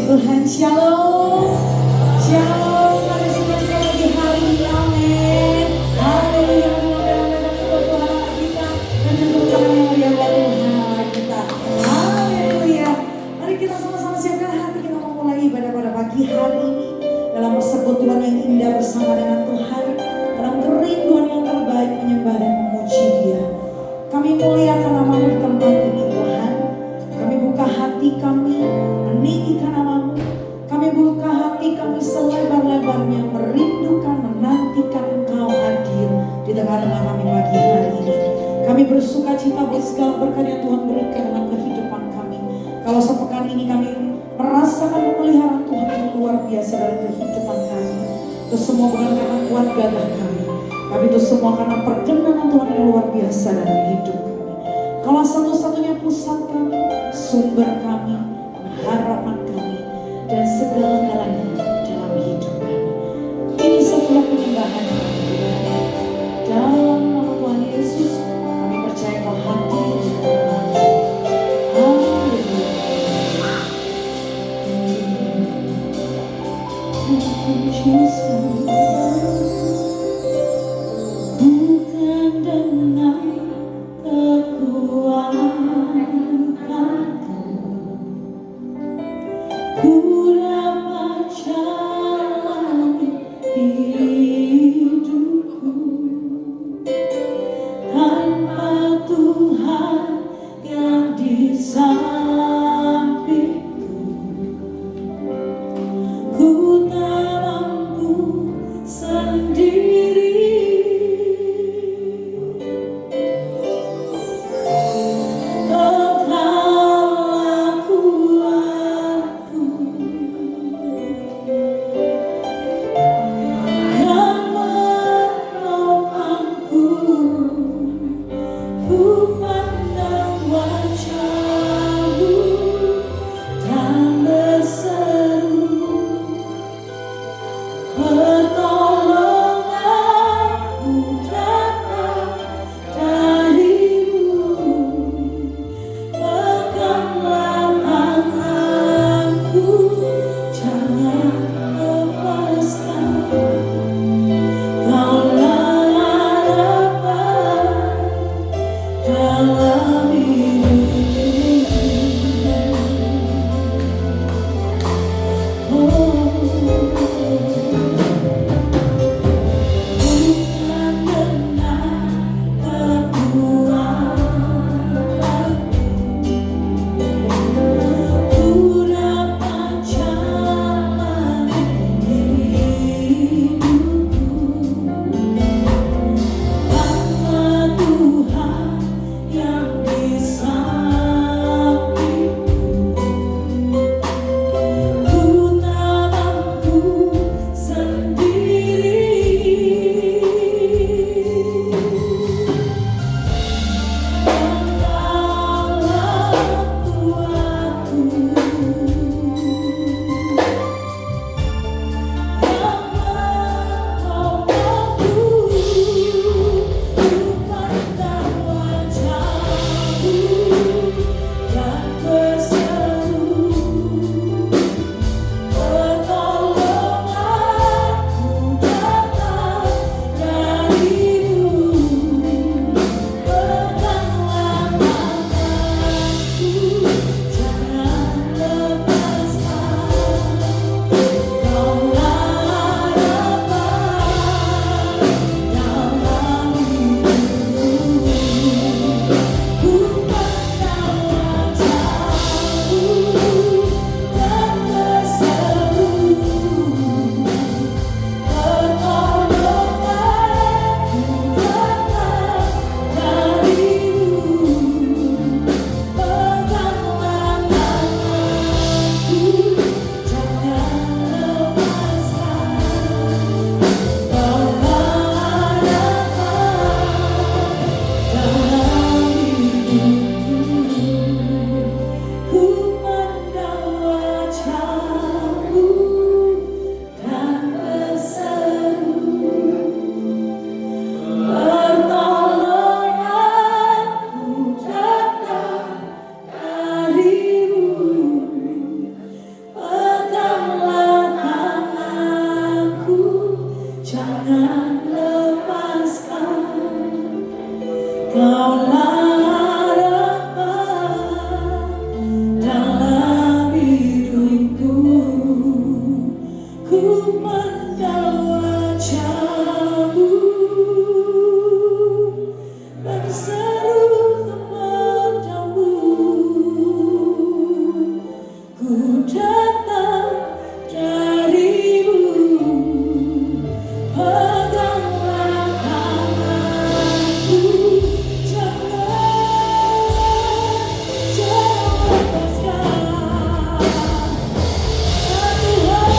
Tuhan, shalom. Shalom, mari kita lagi hari ini, amin. Haleluya, buat Tuhan kita. Dan tentukan yang mulia buat Tuhan kita. Haleluya. Mari kita sama-sama siapkan hati kita memulai ibadah pada pagi hari ini. Dalam persekutuan yang indah bersama dengan Tuhan. Dalam kerinduan yang terbaik menyembah dan memuji Dia. Kami muliakan nama-Mu di tempat ini, Tuhan. Kami buka hati kami, meninggikan nama-Mu. Kami buka hati kami selebar-lebarnya, merindukan, menantikan Engkau hadir di tengah-tengah kami pagi hari ini. Kami bersuka cita buat segala berkat yang Tuhan berikan dalam kehidupan kami. Kalau sepekan ini kami merasakan pemeliharaan Tuhan yang luar biasa dalam kehidupan kami. Itu semua bukan karena kuat gagah kami, tapi itu semua karena perkenanan Tuhan yang luar biasa dalam hidup kami. Kalau satu-satunya pusat kami, sumber kami, harapan kami, dan segala-galanya dalam hidup kami. Ini setiap penyembahan kami, Tuhan. Dalam nama Tuhan Yesus, kami percaya Kau hadir di tengah kami. Haleluya. Bukan dengan kekuatanku ku dapat jalani hidupku tanpa Tuhan yang di sampingku. Ku tak mampu sendiri. Engkaulah kuatku, Pandang wajahmu berseru kepadamu, ku datang darimu, peganglah tanganku, jangan lepaskan. Tuhan,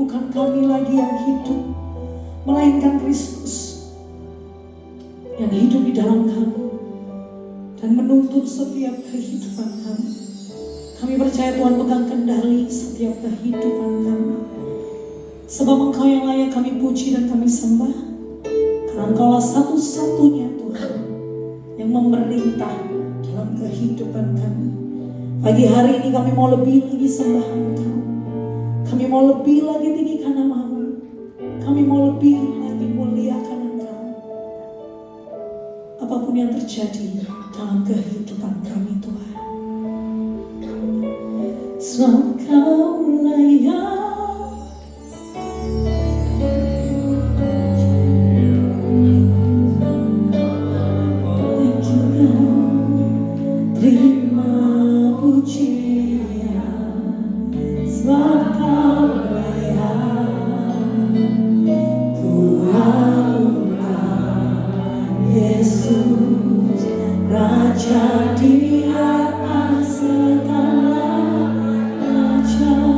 bukan kami lagi yang hidup, melainkan Kristus yang hidup di dalam kami dan menuntun setiap kehidupan kami. Kami percaya Tuhan pegang kendali setiap kehidupan kami. Sebab Engkau yang layak kami puji dan kami sembah. Karena Engkaulah satu-satunya Tuhan yang memerintah dalam kehidupan kami. Pagi hari ini kami mau lebih lagi sembah Engkau. Kami mau lebih lagi tinggikan nama-Mu. Kami mau lebih lagi muliakan Engkau. Apapun yang terjadi dalam kehidupan kami Tuhan. Sebab Kau layak. Raja di atas segala raja.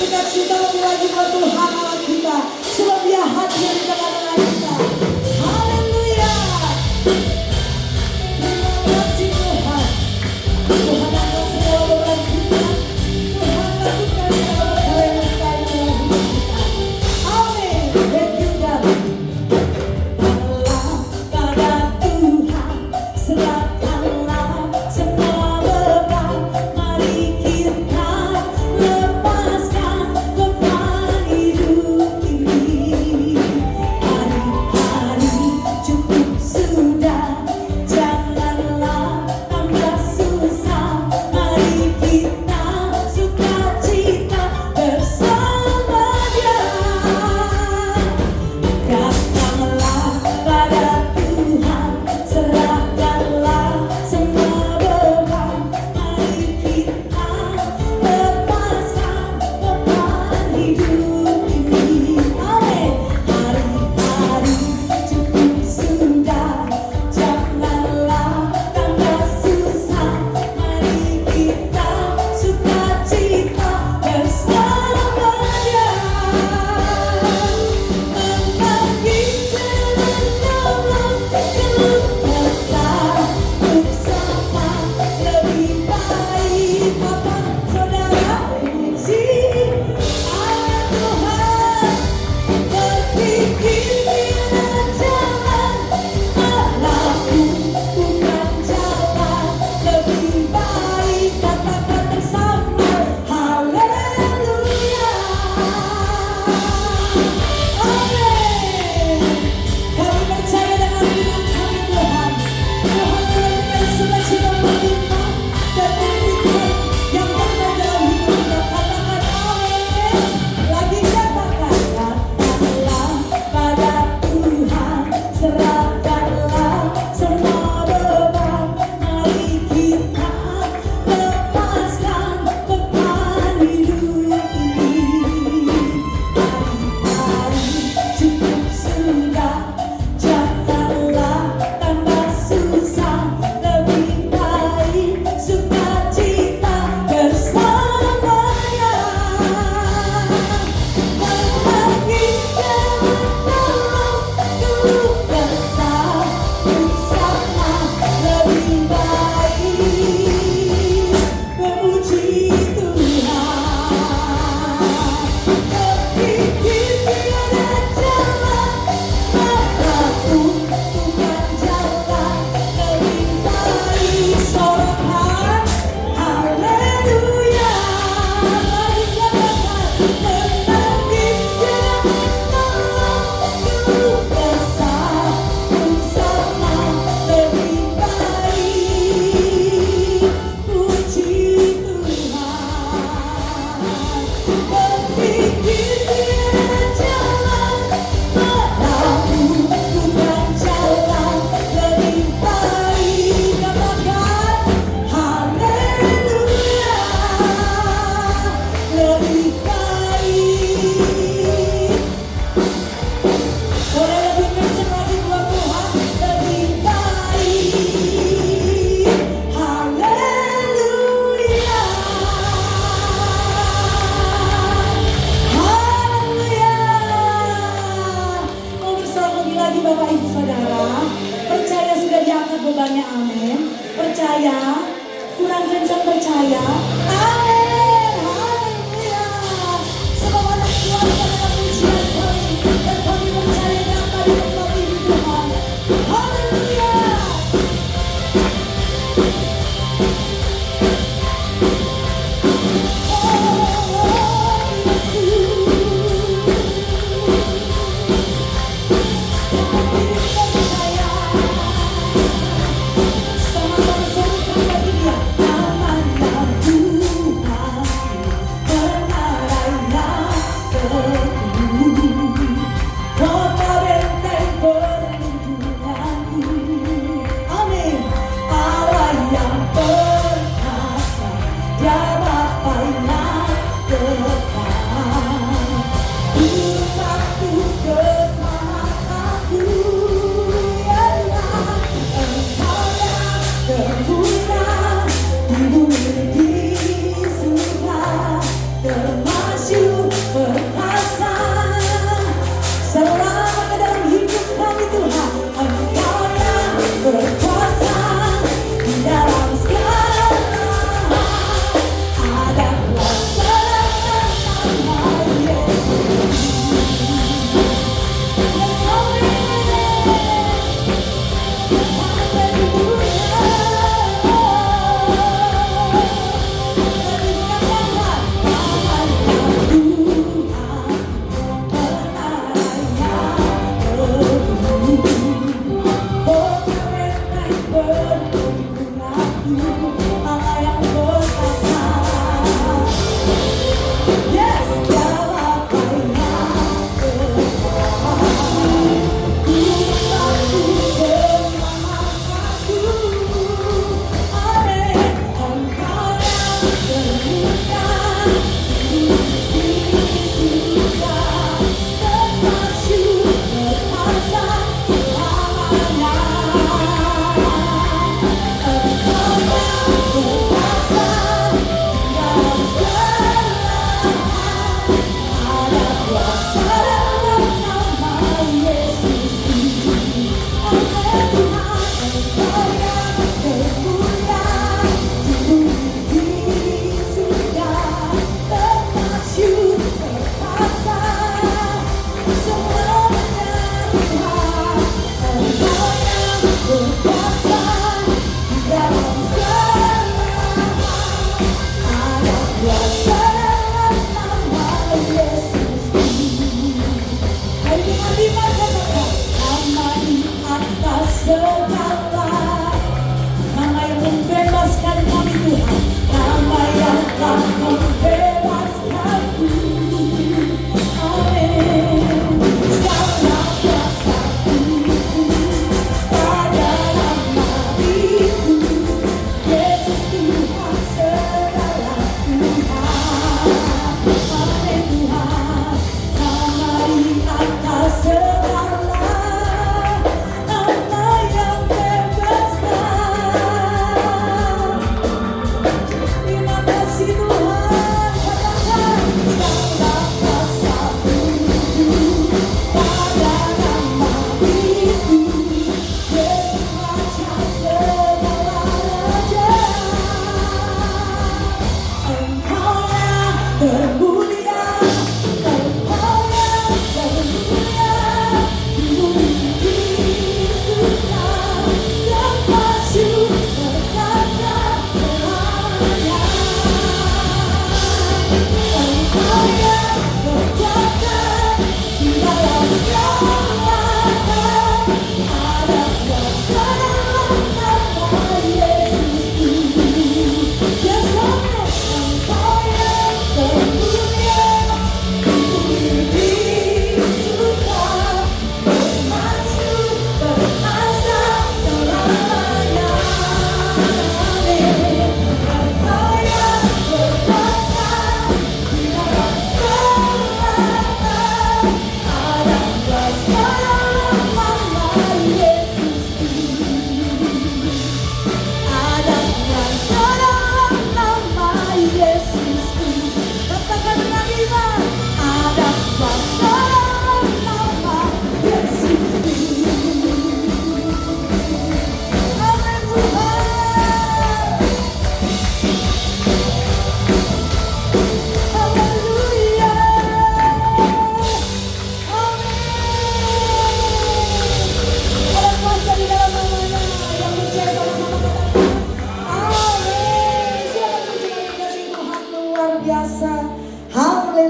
sukacita lebih lagi buat Tuhan Allah kita. Sebab Dia hadir di tengah-tengah kita. Haleluya. Terima kasih Tuhan. Tuhan atas segala beban kita. Tuhan lakukan segala hal yang mustahil dalam hidup kita. Amin. Thank you God. Bebannya amin. Percaya, kurang kencang percaya. Amin. Haleluya. Sebab anak kuasa dalam ujian kami dan kami percaya dan kami kembali di Tuhan. Haleluya. Sama-sama serukan lagi dia. Aman.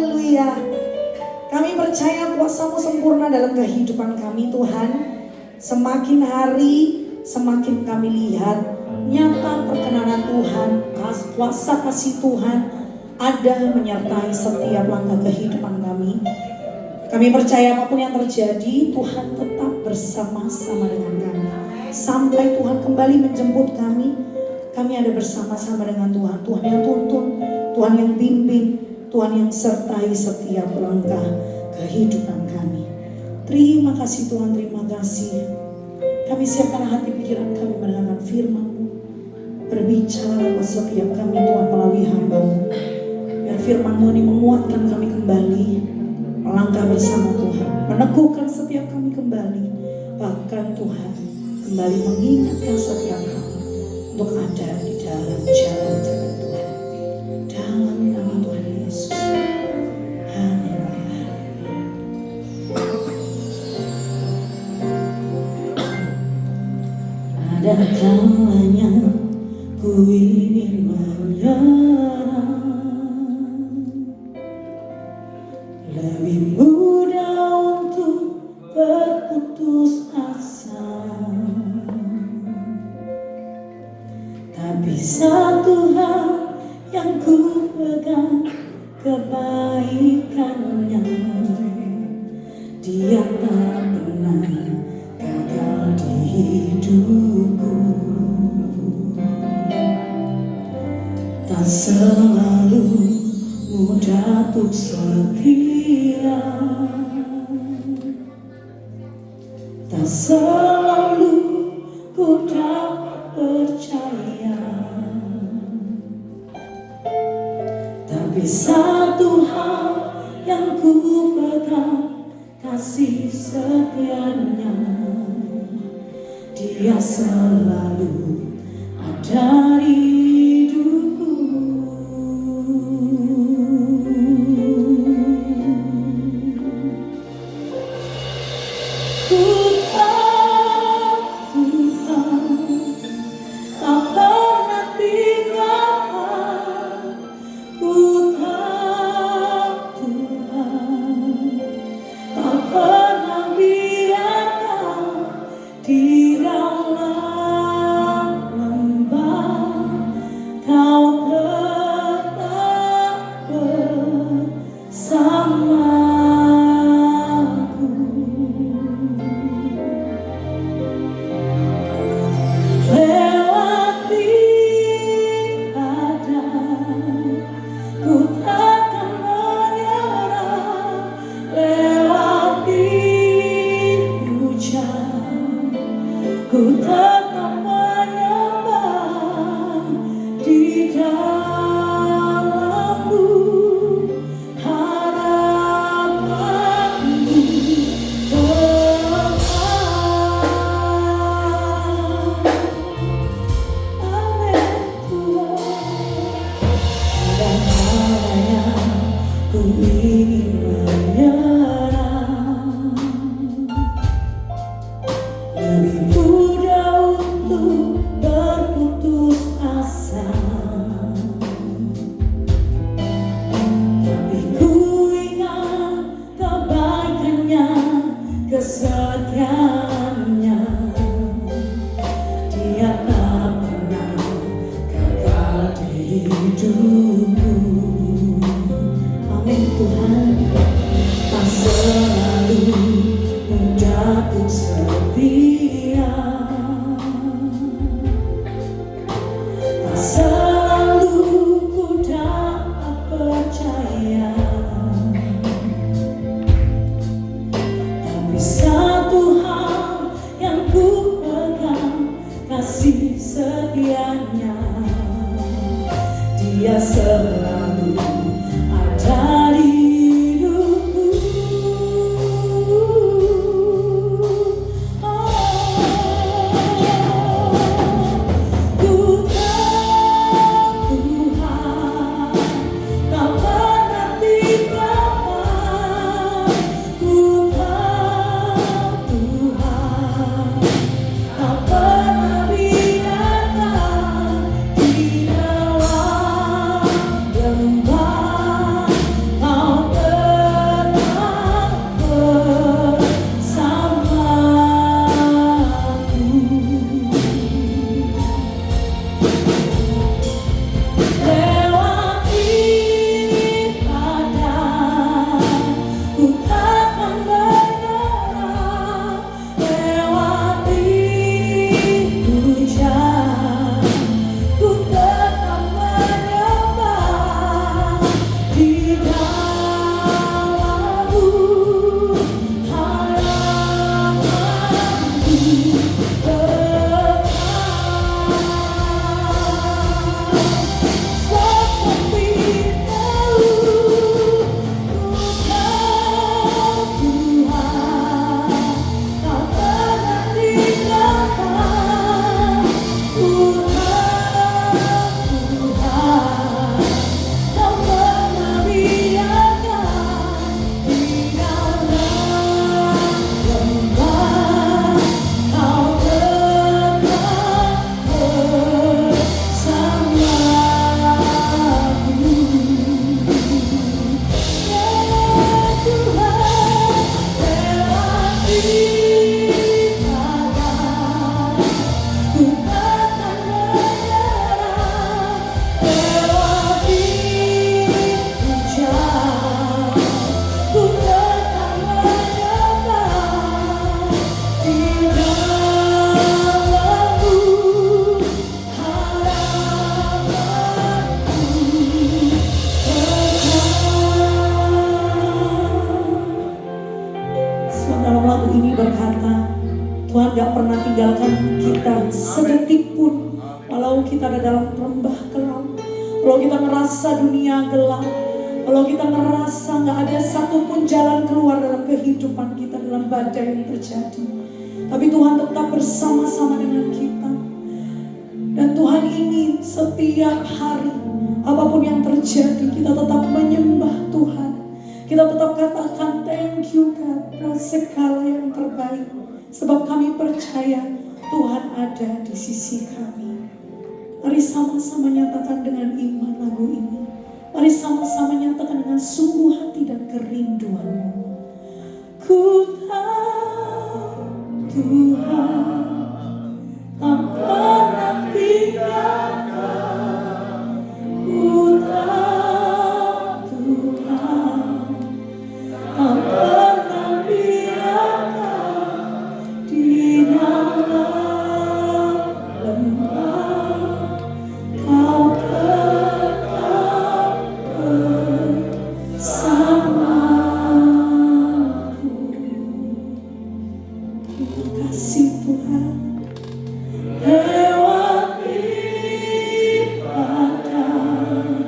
Haleluya. Kami percaya kuasa-Mu sempurna dalam kehidupan kami Tuhan. Semakin hari semakin kami lihat nyata perkenanan Tuhan, kuasa kasih Tuhan ada menyertai setiap langkah kehidupan kami. Kami percaya apapun yang terjadi, Tuhan tetap bersama-sama dengan kami. Sampai Tuhan kembali menjemput kami, kami ada bersama-sama dengan Tuhan. Tuhan yang tuntun, Tuhan yang bimbing, Tuhan yang sertai setiap langkah kehidupan kami. Terima kasih Tuhan, terima kasih. Kami siapkan hati pikiran kami mendengarkan firman-Mu. Berbicara atas setiap kami Tuhan melalui hamba-Mu. Biar firman-Mu ini menguatkan kami kembali melangkah bersama Tuhan, meneguhkan setiap kami kembali, bahkan Tuhan kembali mengingatkan setiap kami untuk ada di dalam jalan-jalan Tuhan. Dalam nama Tuhan Yesus. Amin. Ada kalanya ku ingin menyerah, lebih mudah untuk berputus asa. Tapi satu hal yang ku pegang, kebaikannya. Dia tak pernah gagal di hidupku. Tak selalu mudah untuk setia, tak selalu ku dapat percaya. Tapi satu hal yang ku pegang, kasih setianya. Dia selalu ada di hidupku. Ku tahu Tuhan tak pernah tinggalkan. Ku tahu Tuhan tak pernah biarkan di dalam lembah Kau tetap bersamaku. Lewati badai ku takkan menyerah, lewati hujan ku tetap menyembah. Di dalam-Mu harapan-Mu tetap. Amin Tuhan. Ada kalanya ku ingin menyerah, lebih mudah untuk berputus asa. Tapi ku ingat kebaikannya, kesetiaannya. Dia tak pernah gagal di hidupku. Amin Tuhan. Tak selalu mudah untuk setia, tak selalu ku dapat percaya. Tapi satu hal yang ku pegang, kasih setianya. Dia selalu ada di hidupku. Oh. ini berkata, Tuhan gak pernah tinggalkan kita sedetik pun. Walau kita ada dalam lembah kelam, walau kita merasa dunia gelap, walau kita merasa gak ada satupun jalan keluar dalam kehidupan kita, dalam badai yang terjadi, tapi Tuhan tetap bersama-sama dengan kita. Dan Tuhan ingin setiap hari, apapun yang terjadi, kita tetap menyembah Tuhan. Kita tetap katakan thank you God atas segala yang terbaik. Sebab kami percaya Tuhan ada di sisi kami. Mari sama-sama nyatakan dengan iman lagu ini. Mari sama-sama nyatakan dengan sungguh hati dan kerinduanmu. Ku tahu Tuhan tak pernah tinggalkan. Ku tahu Tuhan tak pernah biarkan di dalam lembah Kau tetap bersamaku. Terima kasih Tuhan. Lewati badai,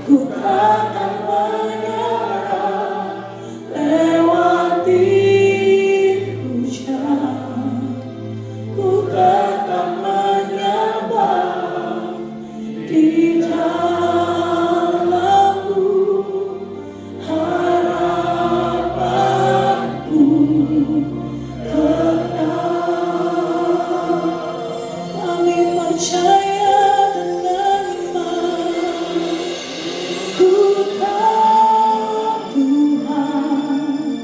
ku takkan menyerah. Lewati hujan, ku tetap menyembah. Di dalammu harapanku kekal. Kami percaya dengan iman. Ku tahu Tuhan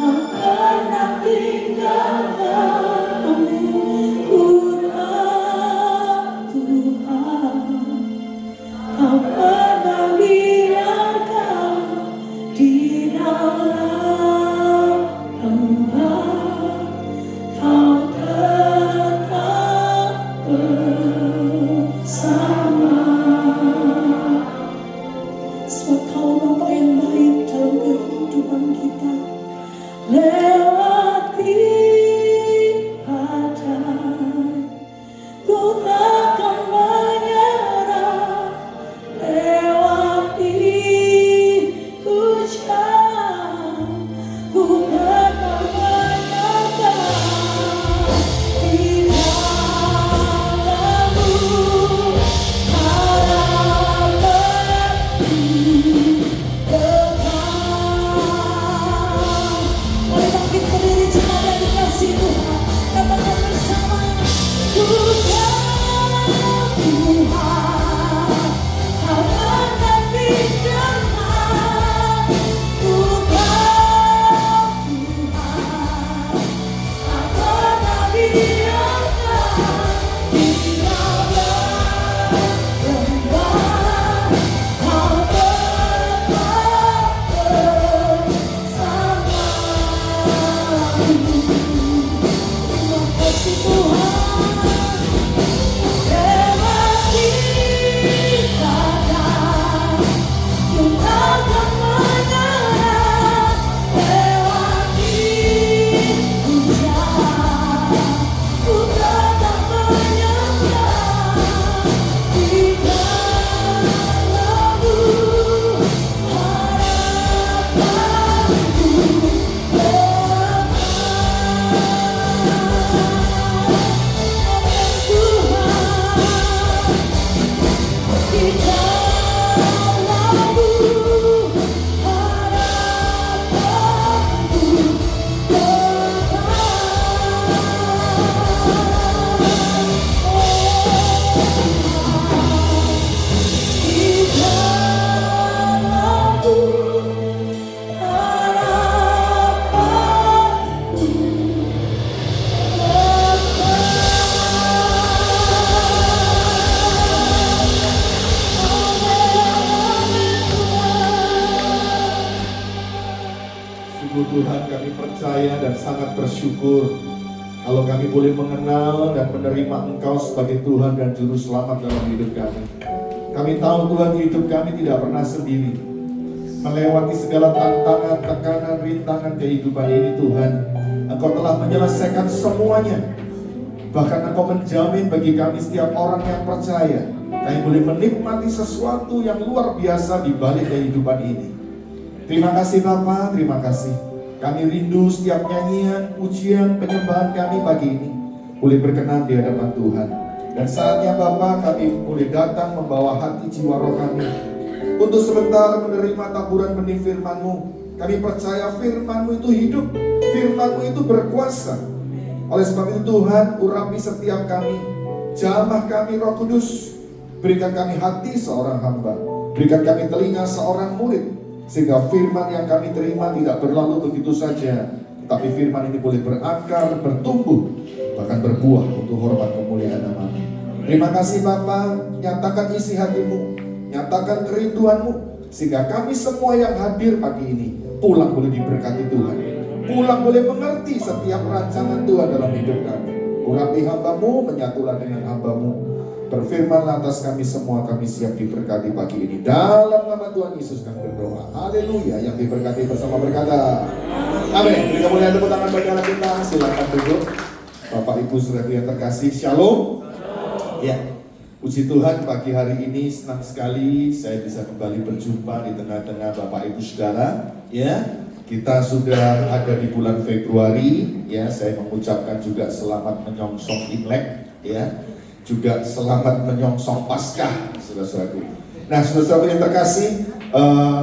tak pernah tinggalkan. Amin. Ku tahu Tuhan tak pernah biarkan di dalam lembah Kau tetap bersama. Sebab Kau Bapa yang baik dalam kehidupan kita. Lewati badai, ku takkan menyerah. Lewati hujan, ku tetap menyembah. Di dalammu harapanku kekal. Mari bangkit berdiri jemaat yang dikasihi Tuhan. Katakan bersama. Ku tahu Tuhan tak pernah tinggalkan. Ku tahu Tuhan tak pernah biarkan di dalam lembah Kau tetap bersamaku. Terima kasih Tuhan. Lewati badai, ku takkan menyerah. Lewati hujan, ku tetap menyembah. Di dalammu harapanku kekal. Sungguh Tuhan, kami percaya dan sangat bersyukur kalau kami boleh mengenal dan menerima Engkau sebagai Tuhan dan Juru Selamat dalam hidup kami. Kami tahu Tuhan, hidup kami tidak pernah sendiri. Melewati segala tantangan, tekanan, rintangan kehidupan ini Tuhan, Engkau telah menyelesaikan semuanya. Bahkan Engkau menjamin bagi kami setiap orang yang percaya, kami boleh menikmati sesuatu yang luar biasa di balik kehidupan ini. Terima kasih Bapa, terima kasih. Kami rindu setiap nyanyian, pujian, penyembahan kami pagi ini boleh berkenan di hadapan Tuhan. Dan saatnya Bapa, kami boleh datang membawa hati jiwa roh kami untuk sebentar menerima taburan benih firman-Mu. Kami percaya firman-Mu itu hidup, firman-Mu itu berkuasa. Oleh sebab itu Tuhan, urapi setiap kami, jamah kami Roh Kudus. Berikan kami hati seorang hamba, berikan kami telinga seorang murid, sehingga firman yang kami terima tidak berlalu begitu saja, tapi firman ini boleh berakar, bertumbuh, bahkan berbuah untuk hormat kemuliaan nama-Mu. Terima kasih Bapa, nyatakan isi hati-Mu, nyatakan kerinduan-Mu, sehingga kami semua yang hadir pagi ini pulang boleh diberkati Tuhan, pulang boleh mengerti setiap rancangan Tuhan dalam hidup kami. Urapi hamba-Mu, menyatulah dengan hamba-Mu. Berfirmanlah atas kami semua, kami siap diberkati pagi ini. Dalam nama Tuhan Yesus kami berdoa. Haleluya. Yang diberkati bersama berkata amin. Beri kemuliaan tepuk tangan bagi anak kita. Silakan duduk. Bapak Ibu saudara yang terkasih, shalom. Ya, puji Tuhan, pagi hari ini senang sekali saya bisa kembali berjumpa di tengah-tengah Bapak Ibu saudara. Ya, kita sudah ada di bulan Februari. Ya, saya mengucapkan juga selamat menyongsong Imlek. Ya, juga selamat menyongsong Paskah, saudara-saudaraku. Nah, saudara-saudara yang terkasih,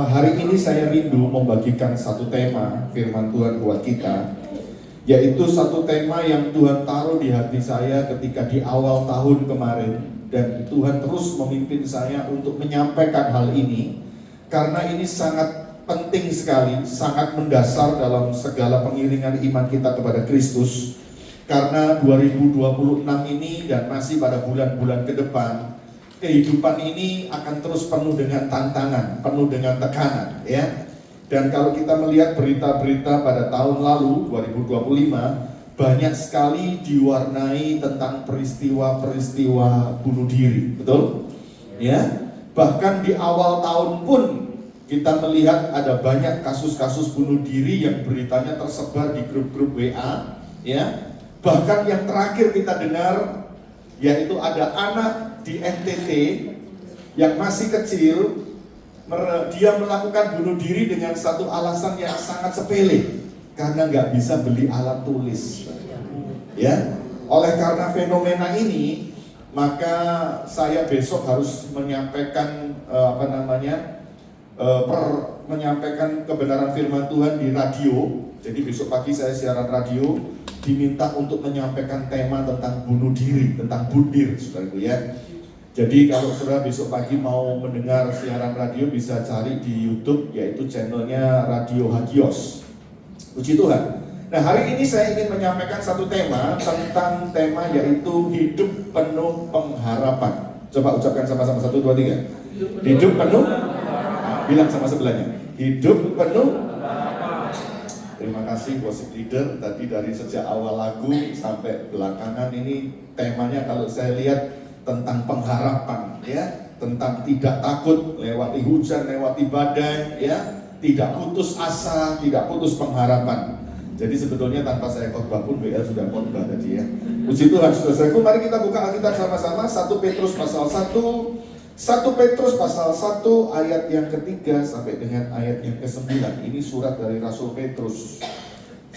hari ini saya rindu membagikan satu tema firman Tuhan buat kita, yaitu satu tema yang Tuhan taruh di hati saya ketika di awal tahun kemarin, dan Tuhan terus memimpin saya untuk menyampaikan hal ini, karena ini sangat penting sekali, sangat mendasar dalam segala pengiringan iman kita kepada Kristus. Karena 2026 ini dan masih pada bulan-bulan ke depan, kehidupan ini akan terus penuh dengan tantangan, penuh dengan tekanan, ya. Dan kalau kita melihat berita-berita pada tahun lalu 2025, banyak sekali diwarnai tentang peristiwa-peristiwa bunuh diri, betul? Ya. Bahkan di awal tahun pun kita melihat ada banyak kasus-kasus bunuh diri yang beritanya tersebar di grup-grup WA, ya. Bahkan yang terakhir kita dengar, yaitu ada anak di NTT yang masih kecil, dia melakukan bunuh diri dengan satu alasan yang sangat sepele, karena nggak bisa beli alat tulis. Ya, oleh karena fenomena ini, maka saya besok harus menyampaikan menyampaikan kebenaran firman Tuhan di radio. Jadi besok pagi saya siaran radio, diminta untuk menyampaikan tema tentang bunuh diri, tentang budir, saudaraku ya. Jadi kalau saudara besok pagi mau mendengar siaran radio, bisa cari di YouTube, yaitu channelnya Radio Hagios. Puji Tuhan. Nah, hari ini saya ingin menyampaikan satu tema, tentang tema yaitu hidup penuh pengharapan. Coba ucapkan sama-sama, 1, 2, 3. Hidup penuh, bilang sama sebelahnya, hidup penuh. Terima kasih worship leader, tadi dari sejak awal lagu sampai belakangan ini temanya kalau saya lihat tentang pengharapan, ya, tentang tidak takut lewati hujan, lewati badai, ya, tidak putus asa, tidak putus pengharapan. Jadi sebetulnya tanpa saya khotbah pun BL sudah khotbah tadi ya. Puji Tuhan, saudaraku, mari kita buka Alkitab sama-sama. 1 Petrus pasal 1 ayat yang ketiga sampai dengan ayat yang ke-9. Ini surat dari Rasul Petrus.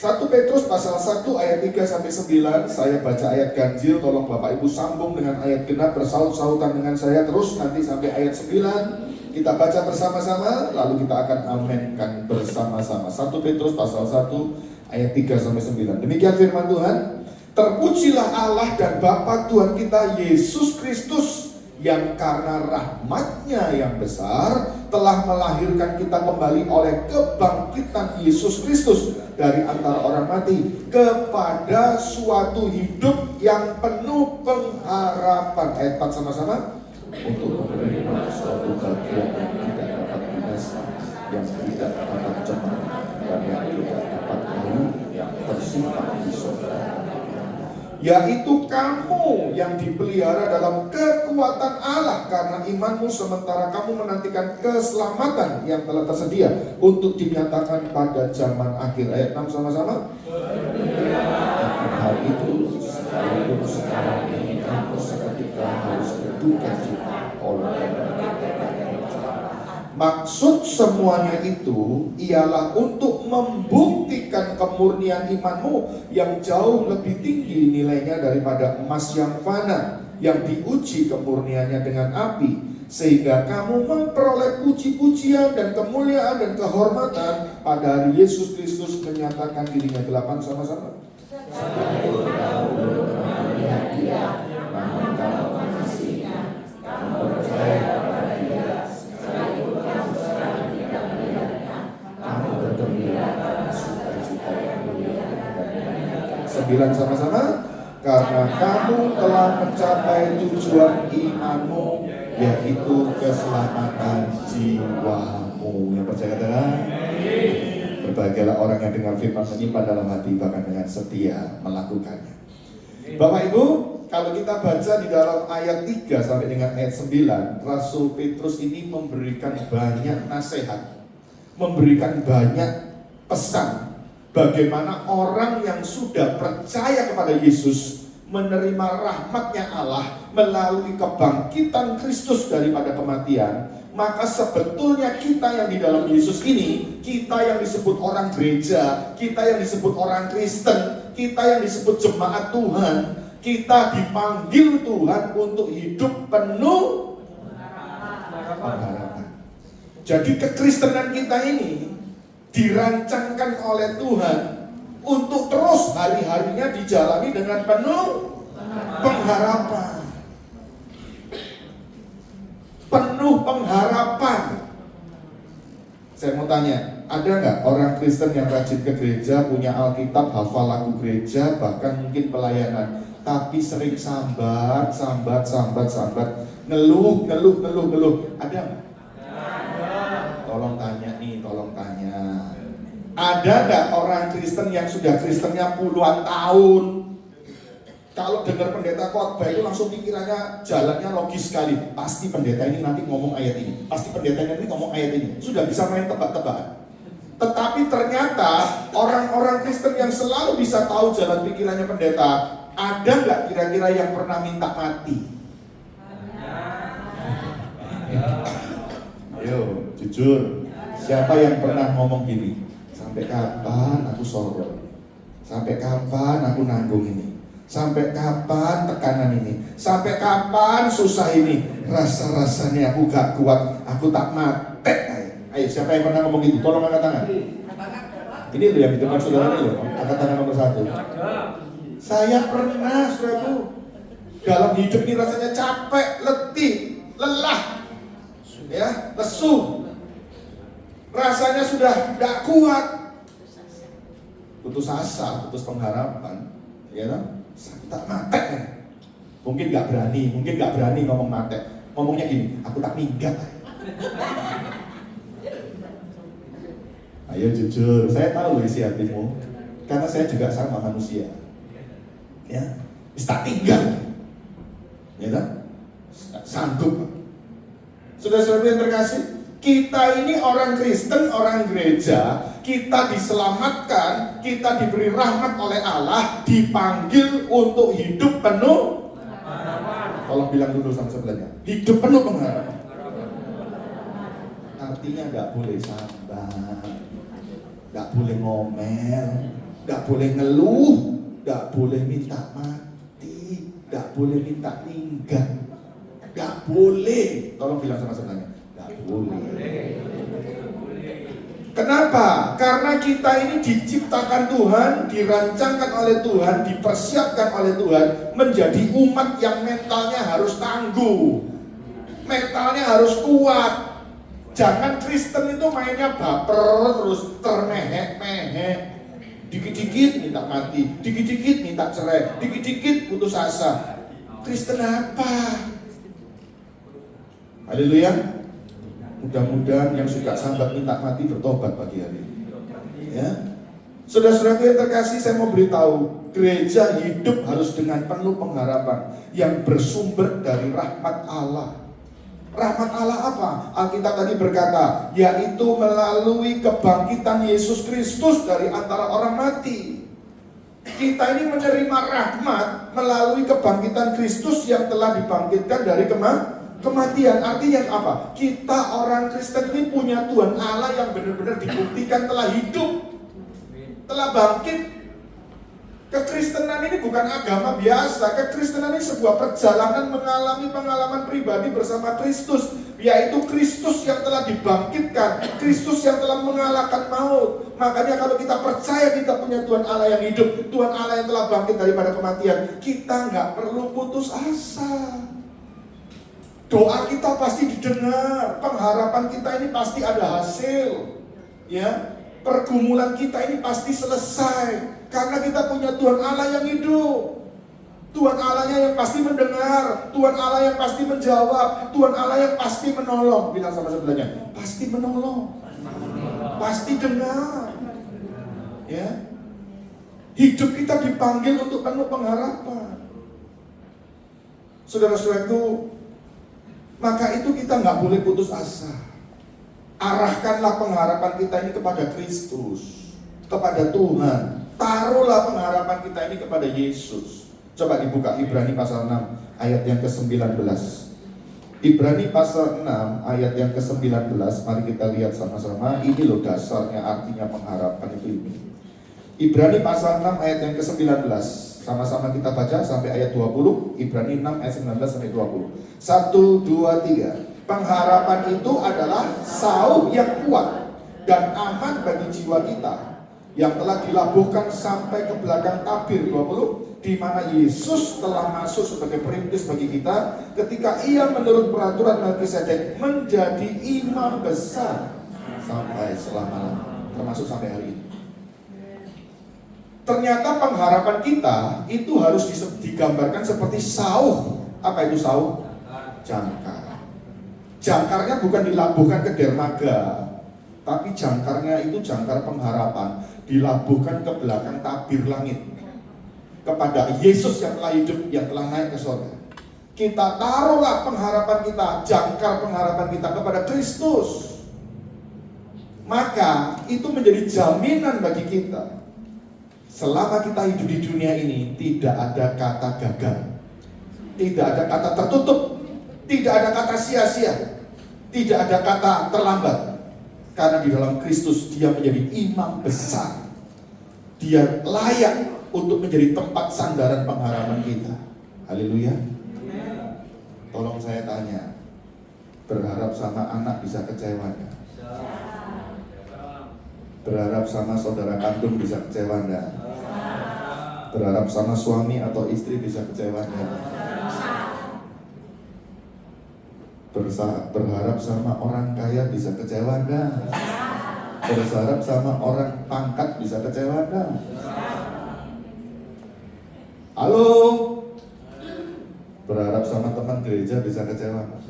1 Petrus pasal 1 ayat 3 sampai 9. Saya baca ayat ganjil, tolong Bapak Ibu sambung dengan ayat genap, bersaut-sautan dengan saya terus nanti sampai ayat 9. Kita baca bersama-sama, lalu kita akan amenkan bersama-sama. 1 Petrus pasal 1 ayat 3 sampai 9. Demikian firman Tuhan. Terpujilah Allah dan Bapa Tuhan kita Yesus Kristus, yang karena rahmat-Nya yang besar telah melahirkan kita kembali oleh kebangkitan Yesus Kristus dari antara orang mati kepada suatu hidup yang penuh pengharapan. Ayat 4 sama-sama. Untuk menerima suatu bagian yang tidak dapat binasa, yang tidak dapat cemar, dan yang tidak dapat malu, yang tersimpan di surga, yaitu kamu yang dipelihara dalam kekuatan Allah karena imanmu, sementara kamu menantikan keselamatan yang telah tersedia untuk dinyatakan pada zaman akhir. Ayat 6 sama-sama. hal itu, sekalipun sekarang ini kamu seketika harus berduka cita oleh maksud semuanya itu ialah untuk membuktikan kemurnian imanmu yang jauh lebih tinggi nilainya daripada emas yang fana, yang diuji kemurniannya dengan api, sehingga kamu memperoleh puji-pujian dan kemuliaan dan kehormatan pada hari Yesus Kristus menyatakan dirinya. 8 sama-sama. Sekalipun kamu belum pernah melihat Dia, namun kamu mengasihinya, kamu percaya kepada Dia. Sekalipun kamu sekarang tidak melihatnya, kamu bergembira karena sukacita yang mulia. 9 sama-sama. Karena kamu telah mencapai tujuan imanmu, yaitu keselamatan jiwamu. Yang percaya katakan, berbahagialah orang yang dengar firman menyimpan dalam hati, bahkan dengan setia melakukannya. Bapak Ibu, kalau kita baca di dalam ayat 3 sampai dengan ayat 9, Rasul Petrus ini memberikan banyak nasihat, memberikan banyak pesan bagaimana orang yang sudah percaya kepada Yesus, menerima rahmatnya Allah melalui kebangkitan Kristus daripada kematian, maka sebetulnya kita yang di dalam Yesus ini, kita yang disebut orang gereja, kita yang disebut orang Kristen, kita yang disebut jemaat Tuhan, kita dipanggil Tuhan untuk hidup penuh pengharapan. Jadi kekristenan kita ini dirancangkan oleh Tuhan untuk terus hari-harinya dijalani dengan penuh pengharapan. Penuh pengharapan. Saya mau tanya, ada nggak orang Kristen yang rajin ke gereja, punya Alkitab, hafal lagu gereja, bahkan mungkin pelayanan, tapi sering sambat, ngeluh. Ada nggak? Tolong tanya nih, tolong tanya. Ada nggak orang Kristen yang sudah Kristennya puluhan tahun? Kalau dengar pendeta khotbah itu langsung pikirannya jalannya logis sekali. Pasti pendeta ini nanti ngomong ayat ini. Pasti pendeta ini ngomong ayat ini. Sudah bisa main tebak-tebakan. Tetapi ternyata orang-orang Kristen yang selalu bisa tahu jalan pikirannya pendeta, ada nggak kira-kira yang pernah minta mati? Ayo, jujur. Siapa yang pernah ngomong gini? Sampai kapan aku sorot? Sampai kapan aku nanggung ini? Sampai kapan tekanan ini? Sampai kapan susah ini? Rasa-rasanya aku gak kuat, aku tak mati. Ayo, siapa yang pernah ngomong gitu? Tolong angkat tangan. Ini loh yang di depan saudara ini loh. Angkat tangan nomor 1. Saya pernah, saudaraku, dalam hidup ini rasanya capek, letih, lelah, ya, lesu. Rasanya sudah gak kuat. Putus asa, putus pengharapan, ya kan? Tak mati. Mungkin gak berani ngomong mati. Ngomongnya gini, aku tak minggat. Ayo jujur, saya tahu isi hatimu, karena saya juga sama manusia. Ya, tak tinggal, ya kan? Sanggup. Saudara-saudara yang terkasih, kita ini orang Kristen, orang gereja, kita diselamatkan, kita diberi rahmat oleh Allah, dipanggil untuk hidup penuh pengharapan. Tolong bilang dulu sama sebelahnya, hidup penuh pengharapan. Artinya gak boleh sabar, gak boleh ngomel, gak boleh ngeluh, gak boleh minta mati, gak boleh minta minggat, gak boleh. Tolong bilang sama sebelahnya, gak boleh. Kenapa? Karena kita ini diciptakan Tuhan, dirancangkan oleh Tuhan, dipersiapkan oleh Tuhan menjadi umat yang mentalnya harus tangguh, mentalnya harus kuat. Jangan Kristen itu mainnya baper terus, termehek-mehek, dikit-dikit minta mati, dikit-dikit minta cerai, dikit-dikit putus asa. Kristen apa? Haleluya. Mudah-mudahan yang suka sambat minta mati bertobat pagi hari ini. Ya, saudara-saudaraku yang terkasih, saya mau beritahu, gereja hidup harus dengan penuh pengharapan yang bersumber dari rahmat Allah. Rahmat Allah apa? Alkitab tadi berkata, yaitu melalui kebangkitan Yesus Kristus dari antara orang mati. Kita ini menerima rahmat melalui kebangkitan Kristus yang telah dibangkitkan dari kematian. Artinya apa? Kita orang Kristen ini punya Tuhan Allah yang benar-benar dibuktikan telah hidup, telah bangkit. Kekristenan ini bukan agama biasa. Kekristenan ini sebuah perjalanan mengalami pengalaman pribadi bersama Kristus, yaitu Kristus yang telah dibangkitkan, Kristus yang telah mengalahkan maut. Makanya kalau kita percaya kita punya Tuhan Allah yang hidup, Tuhan Allah yang telah bangkit daripada kematian, kita nggak perlu putus asa. Doa kita pasti didengar, pengharapan kita ini pasti ada hasil, ya. Pergumulan kita ini pasti selesai karena kita punya Tuhan Allah yang hidup. Tuhan Allahnya yang pasti mendengar, Tuhan Allah yang pasti menjawab, Tuhan Allah yang pasti menolong. Bilang sama sebelahnya, pasti menolong, pasti dengar. Ya, hidup kita dipanggil untuk penuh pengharapan. Saudara-saudaraku, maka itu kita nggak boleh putus asa. Arahkanlah pengharapan kita ini kepada Kristus, kepada Tuhan. Taruhlah pengharapan kita ini kepada Yesus. Coba dibuka Ibrani pasal 6 ayat yang ke-19. Ibrani pasal 6 ayat yang ke-19. Mari kita lihat sama-sama. Ini loh dasarnya, artinya pengharapan itu ini. Ibrani pasal 6 ayat yang ke-19. Sama-sama kita baca sampai ayat 20. Ibrani 6 ayat 19 sampai 20. 1, 2, 3. Pengharapan itu adalah sauh yang kuat dan aman bagi jiwa kita, yang telah dilabuhkan sampai ke belakang tabir 20, di mana Yesus telah masuk sebagai perintis bagi kita ketika ia menurut peraturan Melkisedek menjadi imam besar sampai selama-lamanya, termasuk sampai hari ini. Ternyata pengharapan kita itu harus digambarkan seperti sauh. Apa itu sauh? Jangkar. Jangkarnya bukan dilabuhkan ke dermaga, tapi jangkarnya itu jangkar pengharapan, dilabuhkan ke belakang tabir langit, kepada Yesus yang telah hidup, yang telah naik ke surga. Kita taruhlah pengharapan kita, jangkar pengharapan kita kepada Kristus. Maka itu menjadi jaminan bagi kita. Selama kita hidup di dunia ini, tidak ada kata gagal, tidak ada kata tertutup, tidak ada kata sia-sia, tidak ada kata terlambat. Karena di dalam Kristus dia menjadi imam besar. Dia layak untuk menjadi tempat sandaran pengharapan kita. Haleluya. Tolong saya tanya, berharap sama anak bisa kecewa enggak? Berharap sama saudara kandung bisa kecewa enggak? Berharap sama suami atau istri bisa kecewa enggak? Berharap sama orang kaya bisa kecewa enggak? Berharap sama orang pangkat bisa kecewa enggak? Halo? Berharap sama teman gereja bisa kecewa enggak?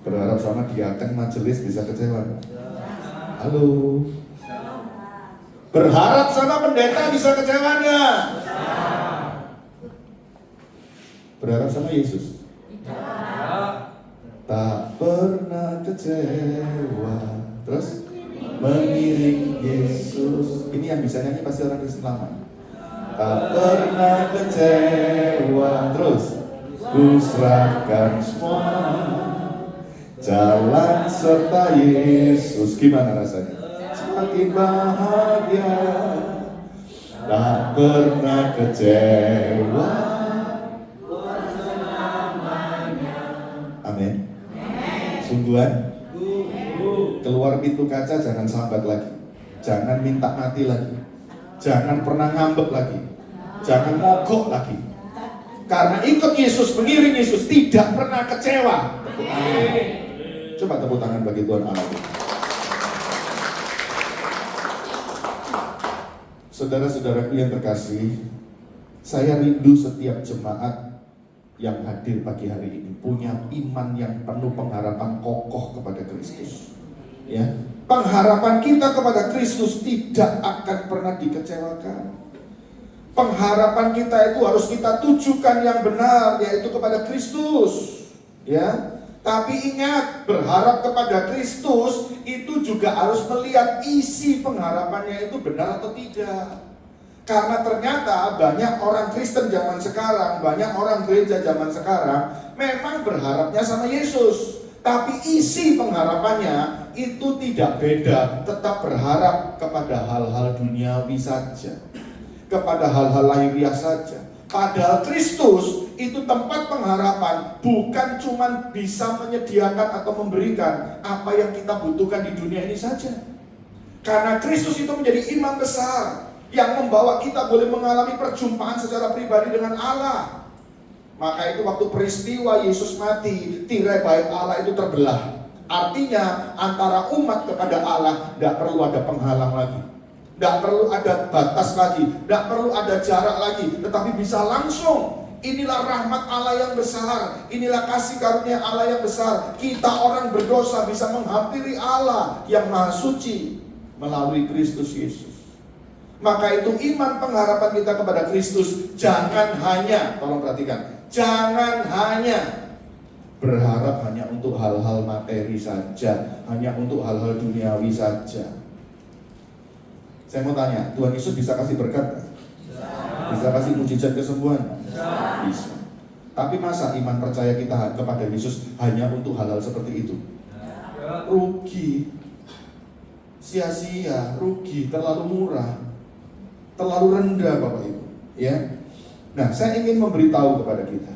Berharap sama diaken majelis bisa kecewa enggak? Halo? Berharap sama pendeta bisa kecewa enggak? Berharap sama Yesus? Tak pernah kecewa. Terus mengiring Yesus. Ini yang bisa nyanyi pasti orang Kristen lama. Tak pernah kecewa. Terus ku serahkan semua, jalan serta Yesus. Gimana rasanya? Semakin bahagia. Tak pernah kecewa. Amin. Sungguhan, keluar pintu kaca jangan sambat lagi, jangan minta mati lagi, jangan pernah ngambek lagi, jangan mogok lagi. Karena ikut Yesus, mengiring Yesus, tidak pernah kecewa. Tepuk tangan. Coba tepuk tangan bagi Tuhan Allah. Saudara-saudaraku yang terkasih, saya rindu setiap jemaat yang hadir pagi hari ini punya iman yang penuh pengharapan kokoh kepada Kristus. Ya, pengharapan kita kepada Kristus tidak akan pernah dikecewakan. Pengharapan kita itu harus kita tujukan yang benar, yaitu kepada Kristus. Ya, Tapi ingat, berharap kepada Kristus itu juga harus melihat isi pengharapannya itu benar atau tidak. Karena ternyata banyak orang Kristen zaman sekarang, banyak orang gereja zaman sekarang memang berharapnya sama Yesus. Tapi isi pengharapannya itu tidak beda, tetap berharap kepada hal-hal duniawi saja, kepada hal-hal lahiriah saja. Padahal Kristus itu tempat pengharapan, bukan cuma bisa menyediakan atau memberikan apa yang kita butuhkan di dunia ini saja. Karena Kristus itu menjadi imam besar yang membawa kita boleh mengalami perjumpaan secara pribadi dengan Allah. Maka itu waktu peristiwa Yesus mati, tirai bait Allah itu terbelah. Artinya antara umat kepada Allah tidak perlu ada penghalang lagi, tidak perlu ada batas lagi, tidak perlu ada jarak lagi, tetapi bisa langsung. Inilah rahmat Allah yang besar, inilah kasih karunia Allah yang besar. Kita orang berdosa bisa menghampiri Allah yang maha suci melalui Kristus Yesus. Maka itu iman pengharapan kita kepada Kristus jangan hanya, tolong perhatikan, jangan hanya berharap hanya untuk hal-hal materi saja, hanya untuk hal-hal duniawi saja. Saya mau tanya, Tuhan Yesus bisa kasih berkat? Bisa kasih mujizat kesembuhan? Bisa. Tapi masa iman percaya kita kepada Yesus hanya untuk hal-hal seperti itu? Rugi, sia-sia, rugi, terlalu murah, terlalu rendah Bapak Ibu. Ya. Nah, saya ingin memberitahu kepada kita,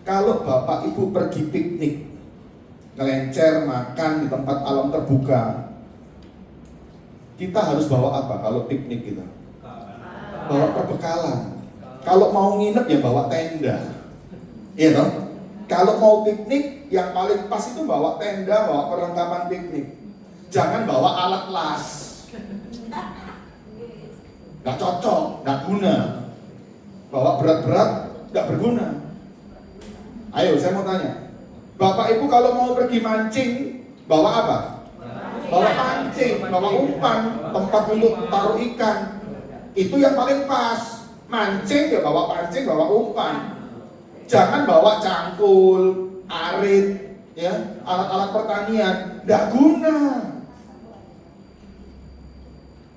kalau Bapak Ibu pergi piknik, ngelencer, makan di tempat alam terbuka, kita harus bawa apa kalau piknik kita? Bawa perbekalan. Kalau mau nginep ya bawa tenda. Iya toh? Kalau mau piknik yang paling pas itu bawa tenda, bawa perlengkapan piknik. Jangan bawa alat las. Gak cocok, gak guna. Bawa berat-berat, gak berguna. Ayo saya mau tanya, Bapak Ibu kalau mau pergi mancing, bawa apa? Bawa pancing, bawa umpan, tempat untuk taruh ikan. Itu yang paling pas. Mancing ya bawa pancing, bawa umpan. Jangan bawa cangkul, arit, ya, alat-alat pertanian, gak guna.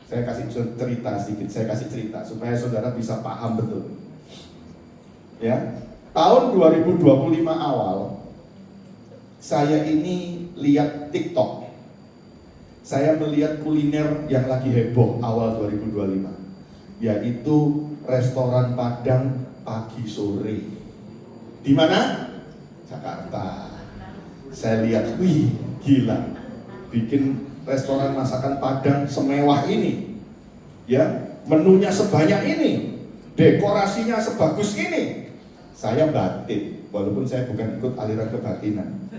Saya kasih cerita sedikit, supaya saudara bisa paham betul. Ya, tahun 2025 awal, saya ini lihat TikTok. Saya melihat kuliner yang lagi heboh awal 2025, yaitu restoran Padang pagi sore. Di mana? Jakarta. Saya lihat, wih, gila, bikin restoran masakan Padang semewah ini, ya, menunya sebanyak ini, dekorasinya sebagus ini. Saya batin, walaupun saya bukan ikut aliran kebatinan,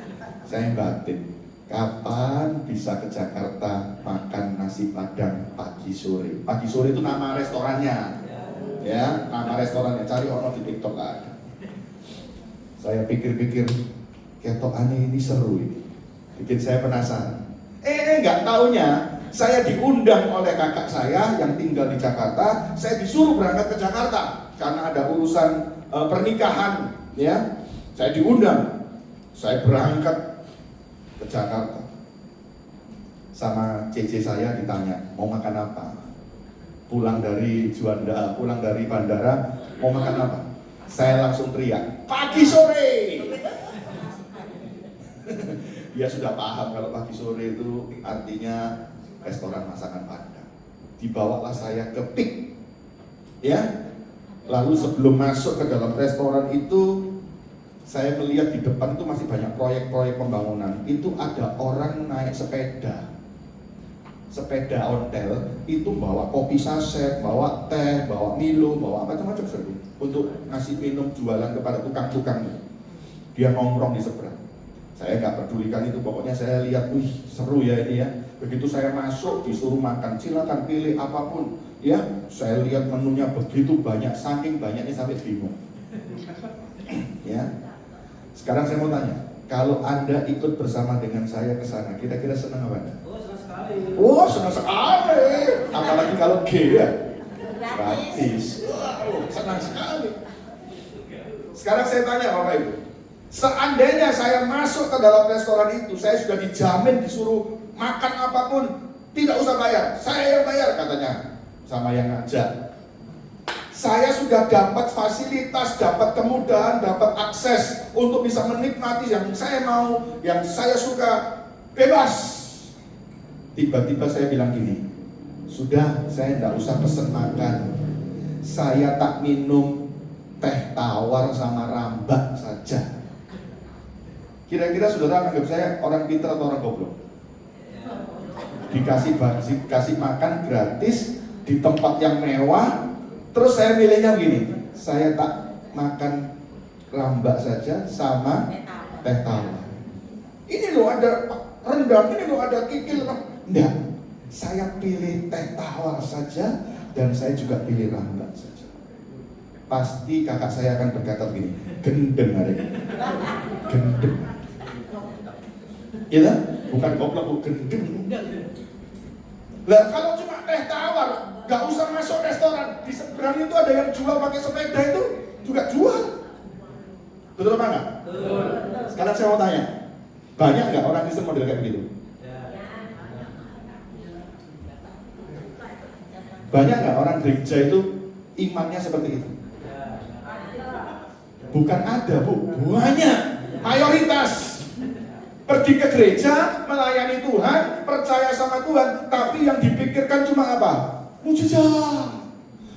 saya batin. Kapan bisa ke Jakarta makan nasi Padang pagi sore? Pagi sore itu nama restorannya, ya, nama restorannya. Cari ono di TikTok ada. Saya pikir-pikir, ketok aneh ini seru ini, bikin saya penasaran. Nggak taunya saya diundang oleh kakak saya yang tinggal di Jakarta. Saya disuruh berangkat ke Jakarta karena ada urusan pernikahan, ya. Saya diundang, saya berangkat ke Jakarta. Sama CC saya ditanya, mau makan apa? Pulang dari Juanda, pulang dari bandara, mau makan apa? Saya langsung teriak, pagi sore. Dia sudah paham kalau pagi sore itu artinya restoran masakan Padang. Dibawalah saya ke PIK, ya. Lalu sebelum masuk ke dalam restoran itu, saya melihat di depan itu masih banyak proyek-proyek pembangunan. Itu ada orang naik sepeda ontel, itu bawa kopi saset, bawa teh, bawa Milo, bawa macam-macam untuk ngasih minum jualan kepada tukang-tukang. Dia nongkrong di seberang. Saya nggak pedulikan itu, pokoknya saya lihat, wih, seru ya ini ya. Begitu saya masuk, disuruh makan, silakan pilih apapun, ya. Saya lihat menunya begitu banyak, saking banyaknya sampai bingung. Ya. Sekarang saya mau tanya, kalau Anda ikut bersama dengan saya ke sana, kira-kira senang apa Anda? Oh, senang sekali. Apalagi kalau G ya, gratis. Wow, senang sekali. Sekarang saya tanya Bapak Ibu, Seandainya saya masuk ke dalam restoran itu, saya sudah dijamin disuruh makan apapun, tidak usah bayar, saya yang bayar katanya sama yang ngajak. Saya sudah dapat fasilitas, dapat kemudahan, dapat akses untuk bisa menikmati yang saya mau, yang saya suka, bebas. Tiba-tiba saya bilang gini, sudah, saya tidak usah pesen makan, saya tak minum teh tawar sama rambak saja. Kira-kira saudara anggap saya orang pintar atau orang goblok? Dikasih makan gratis di tempat yang mewah, terus saya milihnya begini, saya tak makan rambak saja sama teh tawar. Ini loh ada rendang, ini loh ada kikil. Enggak, saya pilih teh tawar saja dan saya juga pilih rambak saja. Pasti kakak saya akan berkata begini, gendeng hari ini, gendeng. Ya, bukan goblok, gendeng. Lah kalau cuma teh tawar, gak usah masuk restoran. Di seberang itu ada yang jual pakai sepeda itu juga jual. Betul apa enggak? Betul. Sekarang saya mau tanya, banyak nggak orang Kristen model kayak begitu? Banyak nggak orang gereja itu imannya seperti itu? Bukan ada, Bu, banyak, mayoritas. Pergi ke gereja, melayani Tuhan, percaya sama Tuhan, tapi yang dipikirkan cuma apa? Mujizat,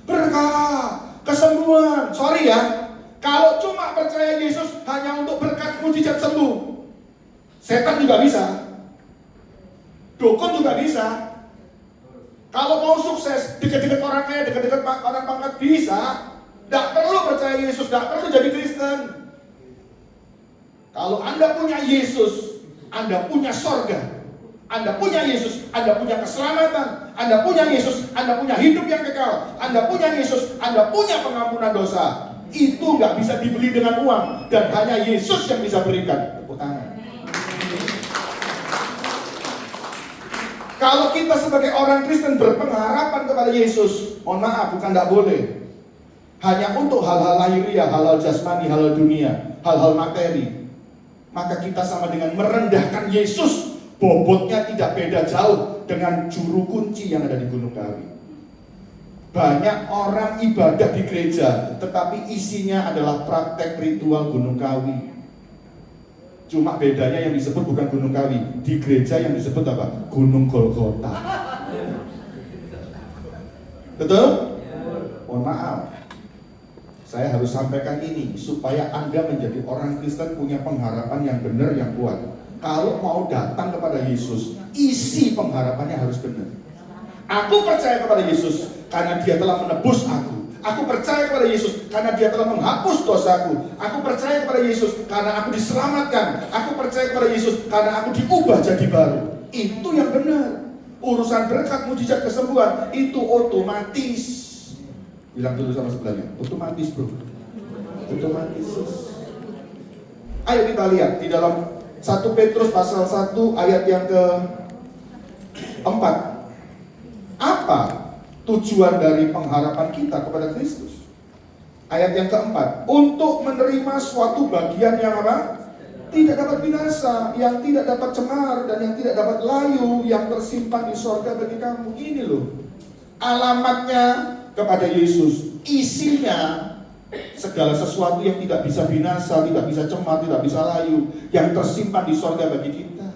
berkah, kesembuhan. Sorry ya, kalau cuma percaya Yesus hanya untuk berkat mujizat sembuh, setan juga bisa, dukun juga bisa. Kalau mau sukses, dekat-dekat orang kaya, dekat-dekat orang pangkat bisa. Tidak perlu percaya Yesus, tidak perlu jadi Kristen. Kalau Anda punya Yesus, Anda punya sorga. Anda punya Yesus, Anda punya keselamatan. Anda punya Yesus, Anda punya hidup yang kekal. Anda punya Yesus, Anda punya pengampunan dosa. Itu nggak bisa dibeli dengan uang, dan hanya Yesus yang bisa berikan. Tepuk tangan. Kalau kita sebagai orang Kristen berpengharapan kepada Yesus, mohon maaf, bukan nggak boleh. Hanya untuk hal-hal lahiriah, hal-hal jasmani, hal-hal dunia, hal-hal materi, maka kita sama dengan merendahkan Yesus. Bobotnya tidak beda jauh dengan juru kunci yang ada di Gunung Kawi. Banyak orang ibadah di gereja, tetapi isinya adalah praktek ritual Gunung Kawi. Cuma bedanya yang disebut bukan Gunung Kawi, di gereja yang disebut apa? Gunung Golgota. Betul? Mohon maaf, saya harus sampaikan ini supaya Anda menjadi orang Kristen punya pengharapan yang benar, yang kuat. Kalau mau datang kepada Yesus, isi pengharapannya harus benar. Aku percaya kepada Yesus karena Dia telah menebus aku. Aku percaya kepada Yesus karena Dia telah menghapus dosaku. Aku percaya kepada Yesus karena aku diselamatkan. Aku percaya kepada Yesus karena aku diubah jadi baru. Itu yang benar. Urusan berkat, mujizat, kesembuhan itu otomatis. Bilang dulu sama sebelahnya, otomatis bro, otomatis. Ayo kita lihat di dalam 1 Petrus pasal 1 ayat yang ke-4. Apa tujuan dari pengharapan kita kepada Kristus? Ayat yang ke-4, untuk menerima suatu bagian yang apa? Tidak dapat binasa, yang tidak dapat cemar, dan yang tidak dapat layu, yang tersimpan di sorga bagi kamu. Ini loh alamatnya kepada Yesus. Isinya segala sesuatu yang tidak bisa binasa, tidak bisa cemar, tidak bisa layu, yang tersimpan di sorga bagi kita.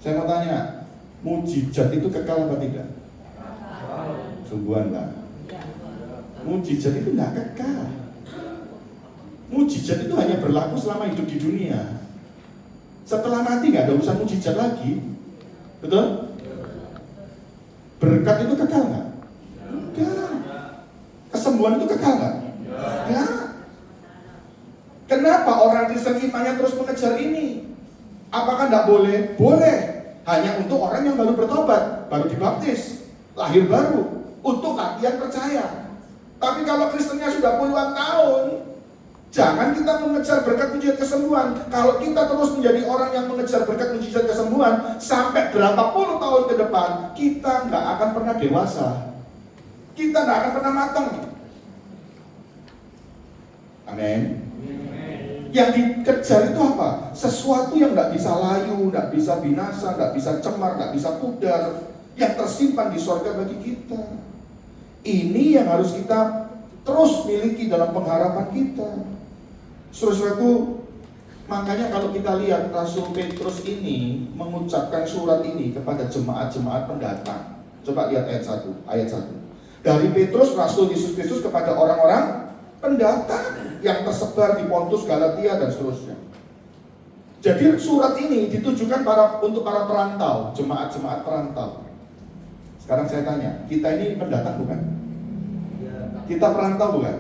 Saya mau tanya, mujizat itu kekal apa tidak? Sungguhan lah. Mujizat itu tidak kekal. Mujizat itu hanya berlaku selama hidup di dunia. Setelah mati nggak ada urusan mujizat lagi. Betul? Berkat itu kekal nggak? Enggak. Kesembuhan itu kekal nggak? Enggak. Kenapa orang Kristen imannya terus mengejar ini? Apakah nggak boleh? Boleh. Hanya untuk orang yang baru bertobat, baru dibaptis, lahir baru, untuk latihan percaya. Tapi kalau Kristennya sudah puluhan tahun, jangan kita mengejar berkat mujizat kesembuhan. Kalau kita terus menjadi orang yang mengejar berkat mujizat kesembuhan, sampai berapa puluh tahun ke depan, kita nggak akan pernah dewasa. Kita nggak akan pernah matang. Amin. Yang dikejar itu apa? Sesuatu yang tidak bisa layu, tidak bisa binasa, tidak bisa cemar, tidak bisa pudar, yang tersimpan di sorga bagi kita. Ini yang harus kita terus miliki dalam pengharapan kita. Saudara-saudaraku, makanya kalau kita lihat Rasul Petrus ini mengucapkan surat ini kepada jemaat-jemaat pendatang. Coba lihat ayat 1. Dari Petrus, Rasul Yesus Kristus kepada orang-orang pendatang yang tersebar di Pontus, Galatia, dan seterusnya. Jadi surat ini ditujukan untuk para perantau, jemaat-jemaat perantau. Sekarang saya tanya, kita ini pendatang bukan? Kita perantau bukan?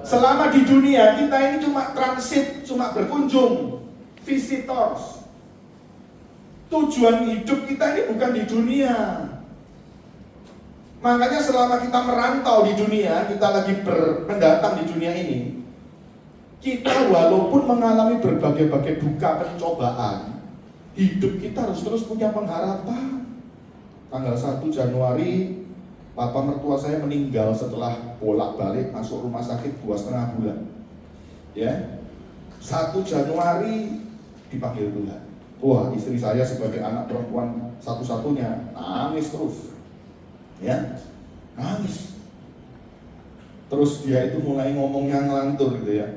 Selama di dunia kita ini cuma transit, cuma berkunjung, visitors. Tujuan hidup kita ini bukan di dunia. Makanya selama kita merantau di dunia, kita lagi berpendatang di dunia ini, kita walaupun mengalami berbagai-bagai duka pencobaan, hidup kita harus terus punya pengharapan. Tanggal 1 Januari, papa mertua saya meninggal setelah bolak-balik masuk rumah sakit 2,5 bulan. Ya, 1 Januari dipanggil Tuhan. Wah, istri saya sebagai anak perempuan satu-satunya nangis terus. Ya, nangis. Terus dia itu mulai ngomongnya ngelantur gitu ya.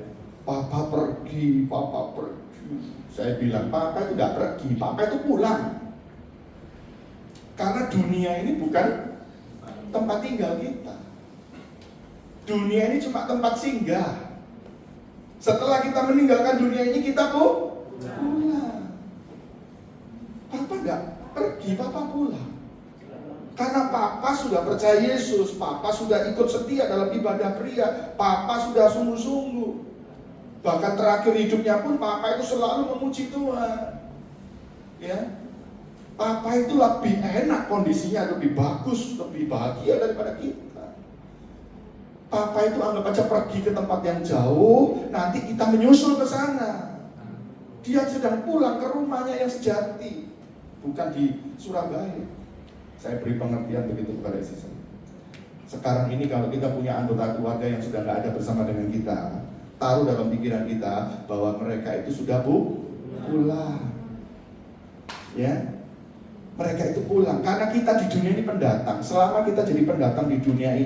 Papa pergi, papa pergi. Saya bilang, papa itu tidak pergi, papa itu pulang. Karena dunia ini bukan tempat tinggal kita. Dunia ini cuma tempat singgah. Setelah kita meninggalkan dunia ini, kita pulang. Papa nggak pergi, papa pulang. Karena papa sudah percaya Yesus, papa sudah ikut setia dalam ibadah pria, papa sudah sungguh-sungguh. Bahkan terakhir hidupnya pun papa itu selalu memuji Tuhan. Ya, papa itu lebih enak kondisinya, lebih bagus, lebih bahagia daripada kita. Papa itu anggap aja pergi ke tempat yang jauh, nanti kita menyusul ke sana. Dia sedang pulang ke rumahnya yang sejati, bukan di Surabaya. Saya beri pengertian begitu kepada istri saya. Sekarang ini kalau kita punya anggota keluarga yang sudah nggak ada bersama dengan kita, taruh dalam pikiran kita bahwa mereka itu sudah pulang. Ya, mereka itu pulang karena kita di dunia ini pendatang. Selama kita jadi pendatang di dunia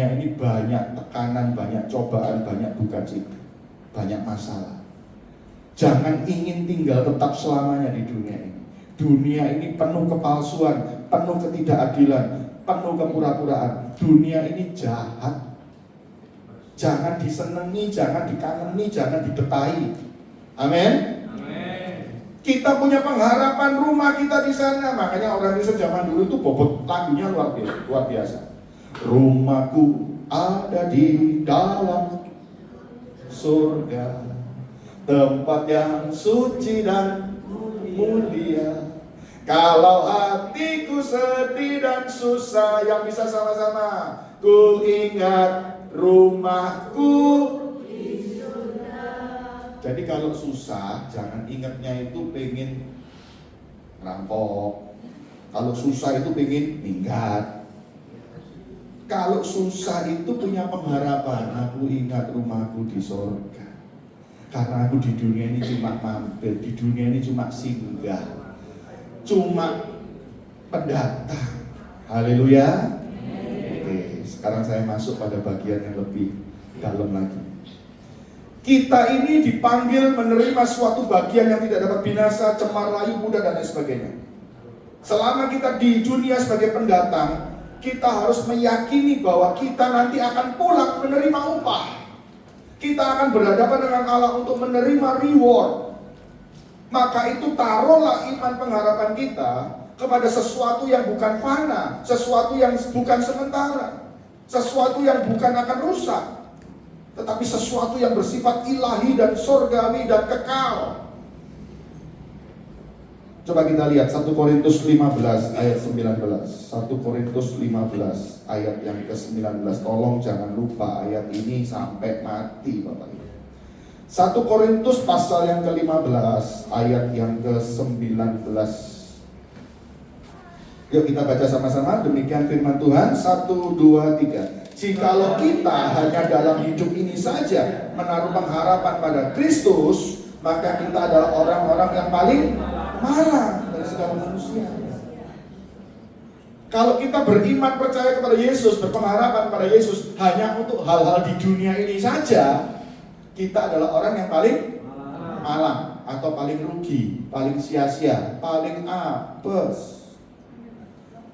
ini banyak tekanan, banyak cobaan, banyak duka cita, banyak masalah. Jangan ingin tinggal tetap selamanya di dunia ini. Dunia ini penuh kepalsuan, penuh ketidakadilan, penuh kepura-puraan. Dunia ini jahat. Jangan disenangi, jangan dikangeni, jangan dibetai. Amin. Kita punya pengharapan rumah kita di sana. Makanya orang Kristen zaman dulu itu bobot lagunya luar biasa. Rumahku ada di dalam surga, tempat yang suci dan mulia. Kalau hatiku sedih dan susah, yang bisa sama-sama, ku ingat rumahku di surga. Jadi kalau susah, jangan ingatnya itu pengen rampok. Kalau susah itu pengen minggat. Kalau susah itu punya pengharapan, aku ingat rumahku di surga. Karena aku di dunia ini cuma mampir, di dunia ini cuma singgah, cuma pendatang. Haleluya. Oke, sekarang saya masuk pada bagian yang lebih dalam lagi. Kita ini dipanggil menerima suatu bagian yang tidak dapat binasa, cemar, layu, muda, dan lain sebagainya. Selama kita di dunia sebagai pendatang, kita harus meyakini bahwa kita nanti akan pulang menerima upah. Kita akan berhadapan dengan Allah untuk menerima reward. Maka itu taruhlah iman pengharapan kita kepada sesuatu yang bukan fana, sesuatu yang bukan sementara, sesuatu yang bukan akan rusak, tetapi sesuatu yang bersifat ilahi dan surgawi dan kekal. Coba kita lihat 1 Korintus 15 ayat 19. 1 Korintus 15 ayat yang ke-19. Tolong jangan lupa ayat ini sampai mati Bapak Ibu. 1 Korintus pasal yang ke-15 ayat yang ke-19. Yuk kita baca sama-sama. Demikian firman Tuhan. 1, 2, 3. Jikalau kita hanya dalam hidup ini saja menaruh pengharapan pada Kristus, maka kita adalah orang-orang yang paling malang dari segala manusia. Kalau kita beriman percaya kepada Yesus, berpengharapan pada Yesus hanya untuk hal-hal di dunia ini saja, kita adalah orang yang paling malang atau paling rugi, paling sia-sia, paling apes.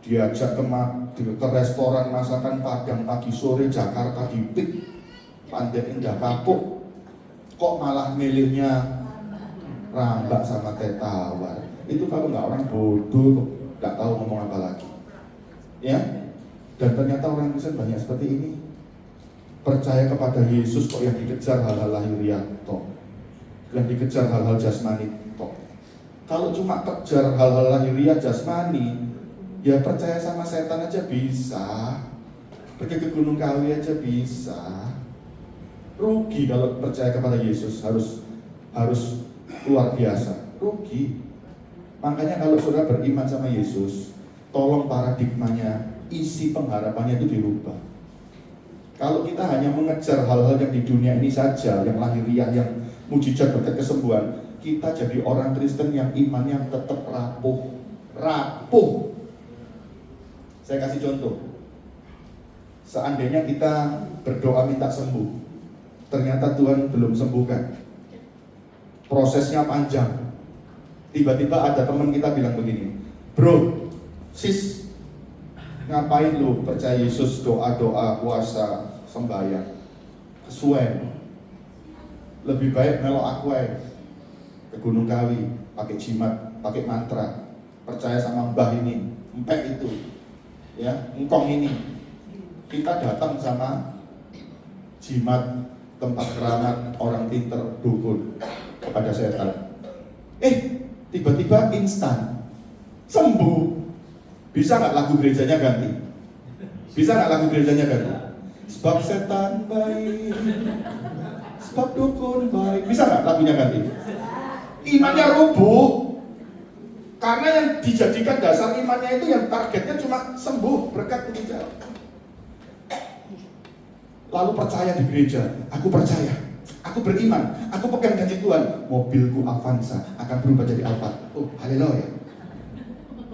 Diajak ke restoran masakan Padang pagi sore, Jakarta dipik, Pantai Indah Kapuk, kok malah milihnya rambak sama teh tawar. Itu kalau nggak orang bodoh, nggak tahu ngomong apa lagi. Ya, dan ternyata orang Kristen banyak seperti ini. Percaya kepada Yesus kok yang dikejar hal-hal lahiriah toh, yang dikejar hal-hal jasmani toh. Kalau cuma kejar hal-hal lahiriah jasmani, ya percaya sama setan aja bisa, pergi ke Gunung Kawi aja bisa. Rugi kalau percaya kepada Yesus, harus luar biasa, rugi. Makanya kalau saudara beriman sama Yesus, tolong paradigmanya, isi pengharapannya itu dirubah. Kalau kita hanya mengejar hal-hal yang di dunia ini saja, yang lahiriah, yang mujizat berkat kesembuhan, kita jadi orang Kristen yang imannya tetap rapuh. Saya kasih contoh. Seandainya kita berdoa minta sembuh, ternyata Tuhan belum sembuhkan, prosesnya panjang. Tiba-tiba ada teman kita bilang begini, bro, sis, ngapain lu percaya Yesus, doa-doa, puasa, sembahyang, kesuwen, lebih baik melok aku ke Gunung Kawi, pakai jimat, pakai mantra, percaya sama mbah ini, empek itu, ya, engkong ini. Kita datang sama jimat, tempat keramat, orang pinter, dukun kepada setan. Tiba-tiba instan sembuh. Bisa nggak lagu gerejanya ganti? Bisa nggak lagu gerejanya ganti? Sebab setan baik, sebab dukun baik. Bisa nggak lagunya ganti? Imannya rubuh. Karena yang dijadikan dasar imannya itu yang targetnya cuma sembuh, berkat mujizat. Lalu percaya di gereja, aku percaya, aku beriman, aku pegang janji Tuhan, mobilku Avanza akan berubah jadi Alphard. Oh, haleluya.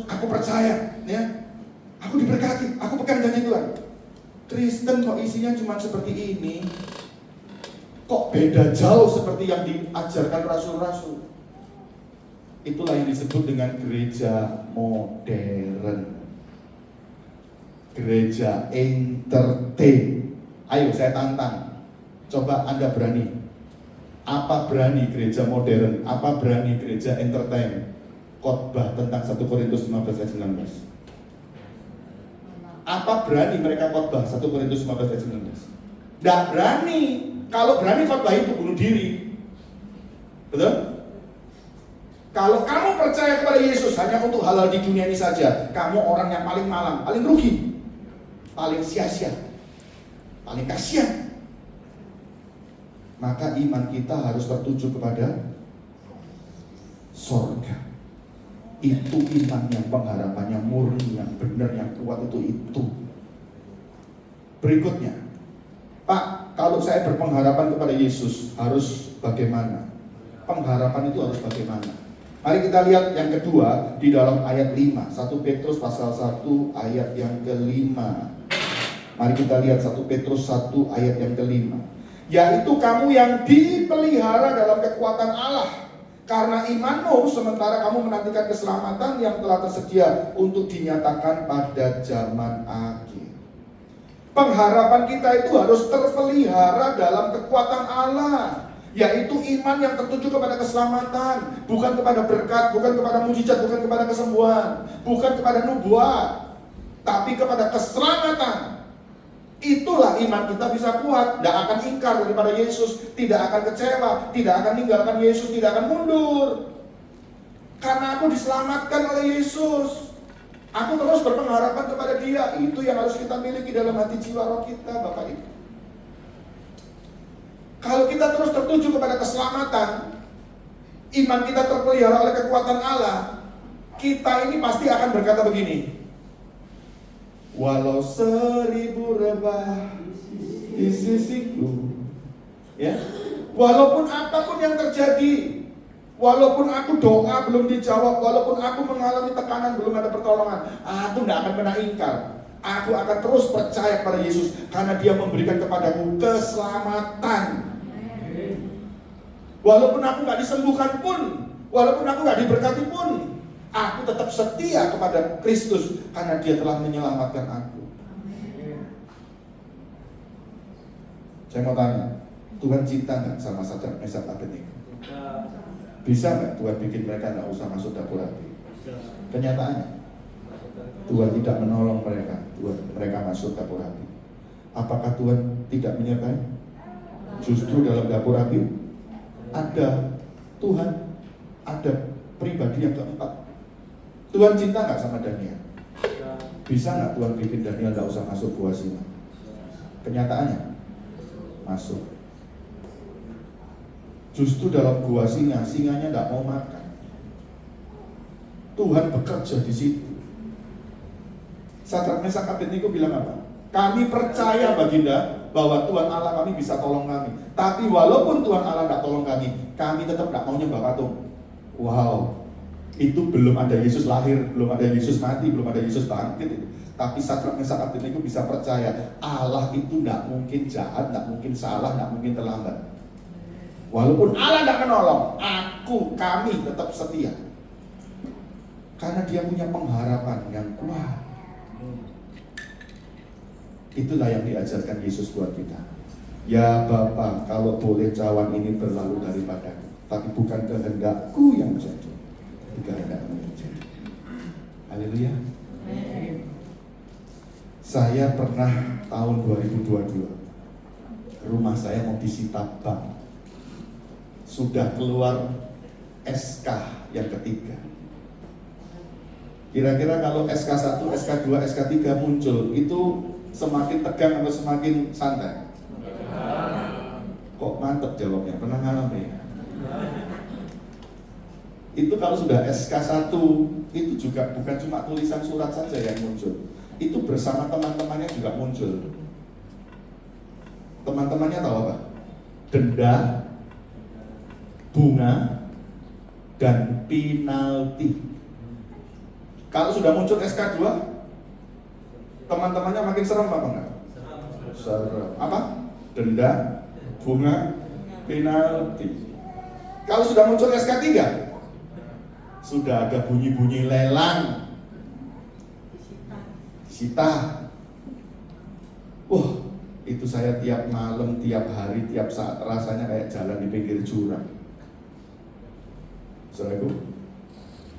Aku percaya, ya, aku diberkati, aku pegang janji Tuhan. Kristen kok isinya cuma seperti ini, kok beda jauh seperti yang diajarkan rasul-rasul. Itulah yang disebut dengan gereja modern, gereja entertain. Ayo saya tantang, coba Anda berani. Apa berani gereja modern? Apa berani gereja entertain? Khotbah tentang 1 Korintus 15 ayat 19. Apa berani mereka khotbah 1 Korintus 15 ayat 19? Tidak berani. Kalau berani khotbah itu bunuh diri. Betul? Kalau kamu percaya kepada Yesus hanya untuk hal-hal di dunia ini saja, kamu orang yang paling malang, paling rugi, paling sia-sia, paling kasihan. Maka iman kita harus tertuju kepada sorga. Itu iman yang pengharapannya murni, yang benar, yang kuat, itu. Berikutnya, Pak, kalau saya berpengharapan kepada Yesus harus bagaimana? Pengharapan itu harus bagaimana? Mari kita lihat yang kedua di dalam ayat 5, 1 Petrus pasal 1 ayat yang ke-5. Mari kita lihat 1 Petrus 1 ayat yang ke-5. Yaitu kamu yang dipelihara dalam kekuatan Allah karena imanmu, sementara kamu menantikan keselamatan yang telah tersedia untuk dinyatakan pada zaman akhir. Pengharapan kita itu harus terpelihara dalam kekuatan Allah, yaitu iman yang tertuju kepada keselamatan, bukan kepada berkat, bukan kepada mujizat, bukan kepada kesembuhan, bukan kepada nubuat, tapi kepada keselamatan. Itulah iman kita bisa kuat, tidak akan ingkar daripada Yesus, tidak akan kecewa, tidak akan meninggalkan Yesus, tidak akan mundur. Karena aku diselamatkan oleh Yesus, aku terus berpengharapan kepada Dia. Itu yang harus kita miliki dalam hati jiwa roh kita, Bapak Ibu. Kalau kita terus tertuju kepada keselamatan, iman kita terpelihara oleh kekuatan Allah, kita ini pasti akan berkata begini, Walau 1000 rebah di sisiku, ya, walaupun apapun yang terjadi, walaupun aku doa belum dijawab, walaupun aku mengalami tekanan belum ada pertolongan, aku tidak akan pernah ingkar. Aku akan terus percaya kepada Yesus karena Dia memberikan kepadaku keselamatan. Walaupun aku nggak disembuhkan pun, walaupun aku nggak diberkati pun, aku tetap setia kepada Kristus karena Dia telah menyelamatkan aku. Saya mau tanya, Tuhan cinta nggak sama Sadrak, Mesak, Abednego? Bisa nggak Tuhan bikin mereka nggak usah masuk dapur api? Kenyataannya, Tuhan tidak menolong mereka. Mereka masuk dapur api. Apakah Tuhan tidak menyertai? Justru dalam dapur api ada Tuhan, ada pribadi yang keempat. Tuhan cinta nggak sama Daniel? Bisa nggak Tuhan bikin Daniel nggak usah masuk gua singa? Kenyataannya masuk. Justru dalam gua singa, singanya nggak mau makan. Tuhan bekerja di situ. Sadrak, Mesak, Abednego bilang apa? Kami percaya Baginda bahwa Tuhan Allah kami bisa tolong kami. Tapi walaupun Tuhan Allah nggak tolong kami tetap nggak mau nyembah patung. Wow, itu belum ada Yesus lahir, belum ada Yesus mati, belum ada Yesus bangkit. Tapi Sadrak, Mesak, Abednego bisa percaya Allah itu nggak mungkin jahat, nggak mungkin salah, nggak mungkin terlambat. Walaupun Allah nggak menolong, kami tetap setia. Karena Dia punya pengharapan yang kuat. Itulah yang diajarkan Yesus buat kita. Ya Bapa, kalau boleh cawan ini berlalu daripadaku, tapi bukan kehendakku yang jadi, kehendakmu yang jadi. Haleluya. Saya pernah tahun 2022, rumah saya mau disita bank. Sudah keluar SK yang ketiga. Kira-kira kalau SK1, SK2, SK3 muncul, itu semakin tegang atau semakin santai? Kok mantep jawabnya? Pernah ngalamin? Itu kalau sudah SK1, itu juga bukan cuma tulisan surat saja yang muncul. Itu bersama teman-temannya juga muncul. Teman-temannya tahu apa? Denda, bunga, dan penalti. Kalau sudah muncul SK2, teman-temannya makin serem apa enggak? Serem. Apa? Denda, bunga, penalti. Kalau sudah muncul SK3, sudah ada bunyi-bunyi lelang, sita. Wah, itu saya tiap malam, tiap hari, tiap saat rasanya kayak jalan di pinggir jurang. Saudaraku,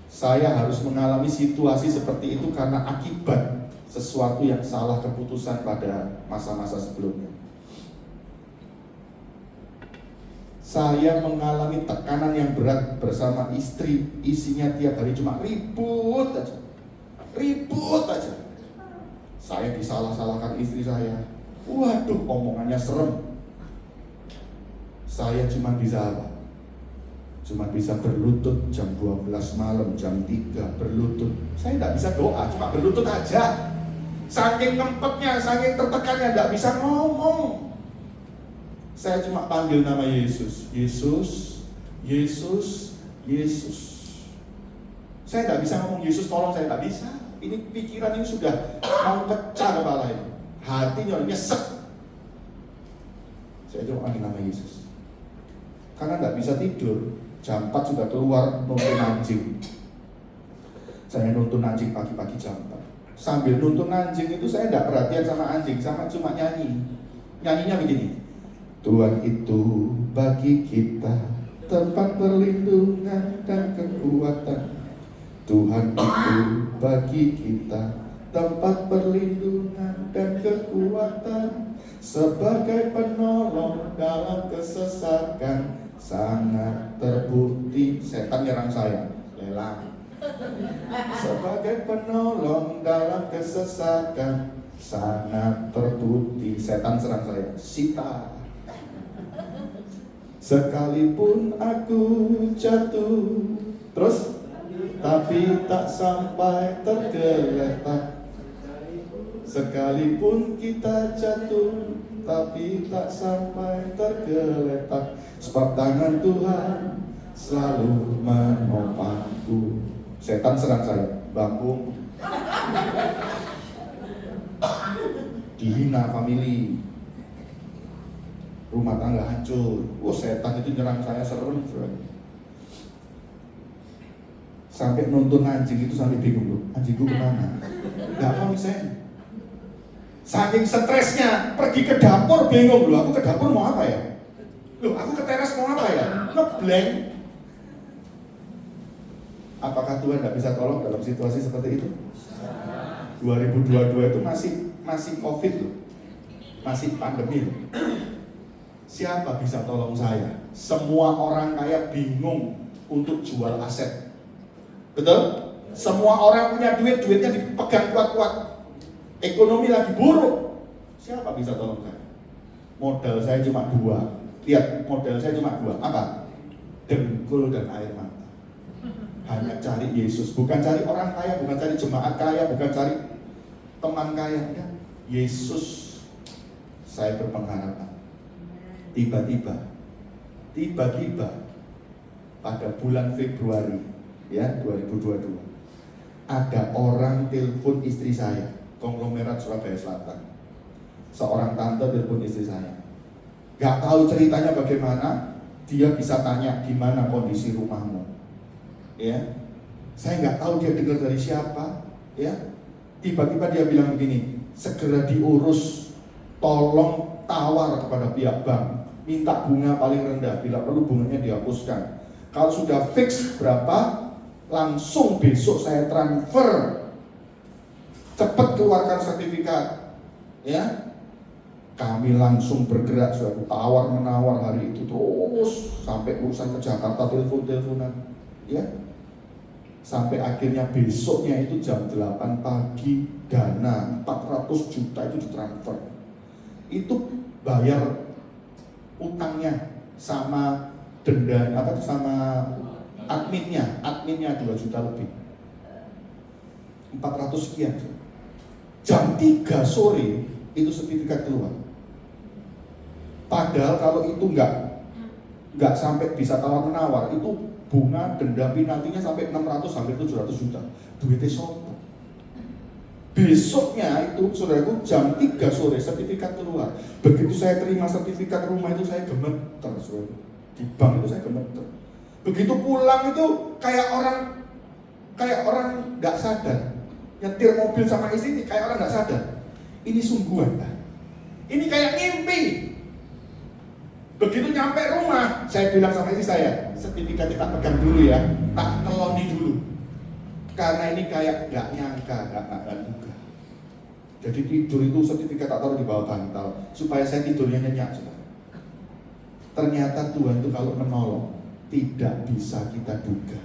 saya harus mengalami situasi seperti itu karena akibat sesuatu yang salah keputusan pada masa-masa sebelumnya. Saya mengalami tekanan yang berat bersama istri, isinya tiap hari cuma ribut aja. Ribut aja. Saya disalah-salahkan istri saya. Waduh, omongannya serem. Saya cuma bisa apa? Cuma bisa berlutut jam 12 malam, jam 3 berlutut. Saya tidak bisa doa, cuma berlutut aja. Saking ngempetnya, saking tertekannya, tidak bisa ngomong. Saya cuma panggil nama Yesus. Yesus, Yesus, Yesus. Saya tidak bisa ngomong Yesus tolong, saya tidak bisa. Ini pikiran ini sudah mau pecah kepala ini. Hatinya nyesek. Saya cuma panggil nama Yesus. Karena tidak bisa tidur. Jam 4 sudah keluar nuntun anjing. Saya nuntun anjing pagi-pagi jam 4. Sambil nuntun anjing itu saya tidak perhatian sama anjing, sama cuma nyanyi. Nyanyinya begini. Tuhan itu bagi kita tempat perlindungan dan kekuatan. Tuhan itu bagi kita tempat perlindungan dan kekuatan. Sebagai penolong dalam kesesakan, sangat terbukti. Setan nyerang saya, lelang. Sebagai penolong dalam kesesakan, sangat terbukti. Setan serang saya, sita. Sekalipun aku jatuh, terus tapi tak sampai tergeletak. Sekalipun kita jatuh, tapi tak sampai tergeletak, sebab tangan Tuhan selalu menopangku. Setan serang saya, bangku, dihina family, rumah tangga hancur. Setan itu nyerang saya serem. Sampai nonton anjing itu sampai bingung loh, anjingku kemana? Gak konsen. Saking stresnya, pergi ke dapur bingung loh, aku ke dapur mau apa ya? Loh, aku ke teras mau apa ya? Ngeblank. Apakah Tuhan gak bisa tolong dalam situasi seperti itu? 2022 itu masih COVID loh, masih pandemi loh. Siapa bisa tolong saya? Semua orang kaya bingung untuk jual aset. Betul? Semua orang punya duit, duitnya dipegang kuat-kuat. Ekonomi lagi buruk. Siapa bisa tolong saya? Modal saya cuma 2. Lihat, modal saya cuma 2. Apa? Dengkul dan air mata. Hanya cari Yesus. Bukan cari orang kaya, bukan cari jemaat kaya, bukan cari teman kaya. Ya. Yesus, saya berpengharapan. Tiba-tiba pada bulan Februari ya 2022 ada orang telepon istri saya, konglomerat Surabaya Selatan. Seorang tante telepon istri saya, gak tahu ceritanya bagaimana, dia bisa tanya gimana kondisi rumahmu, ya. Saya gak tahu dia dengar dari siapa, ya. Tiba-tiba dia bilang begini, segera diurus, tolong tawar kepada pihak bank, minta bunga paling rendah, bila perlu bunganya dihapuskan. Kalau sudah fix berapa, langsung besok saya transfer, cepat keluarkan sertifikat, ya. Kami langsung bergerak, suatu tawar menawar hari itu terus sampai urusan ke Jakarta, teleponan, ya. Sampai akhirnya besoknya itu jam 8 pagi dana 400 juta itu ditransfer. Itu bayar utangnya sama denda sama adminnya 2 juta lebih, 400 sekian. Jam 3 sore itu sertifikat keluar. Padahal kalau itu nggak sampai bisa tawar menawar, itu bunga denda penaltinya sampai 600 sampai 700 juta. Duitnya sopo. Besoknya itu saudaraku jam 3 sore sertifikat keluar. Begitu saya terima sertifikat rumah itu saya gemeter, saudara. Di bank itu saya gemeter. Begitu pulang itu kayak orang nggak sadar. Nyetir mobil sama istri ini kayak orang nggak sadar. Ini sungguhan, Pak. Ini kayak ngimpi. Begitu nyampe rumah, saya bilang sama istri saya, sertifikat kita pegang dulu ya, tak teloni dulu. Karena ini kayak nggak nyangka, nggak duga. Jadi tidur itu sertifikat tak taruh di bawah bantal, supaya saya tidurnya nyenyak. Ternyata Tuhan itu kalau menolong tidak bisa kita duga.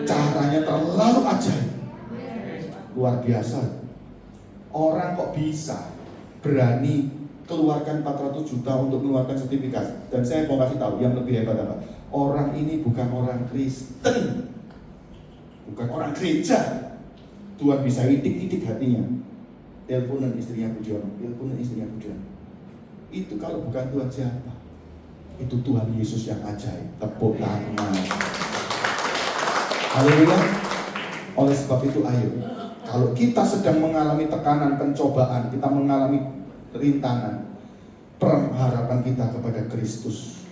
Caranya terlalu ajaib, luar biasa. Orang kok bisa berani keluarkan 400 juta untuk mengeluarkan sertifikat. Dan saya mau kasih tahu yang lebih hebat apa? Orang ini bukan orang Kristen, bukan orang gereja. Tuhan bisa idik-idik hatinya. Teleponan istrinya Budiono, itu kalau bukan Tuhan siapa? Itu Tuhan Yesus yang ajaib. Tepuk tangan. Haleluya. Oleh sebab itu ayo, kalau kita sedang mengalami tekanan, pencobaan, kita mengalami rintangan, pengharapan kita kepada Kristus.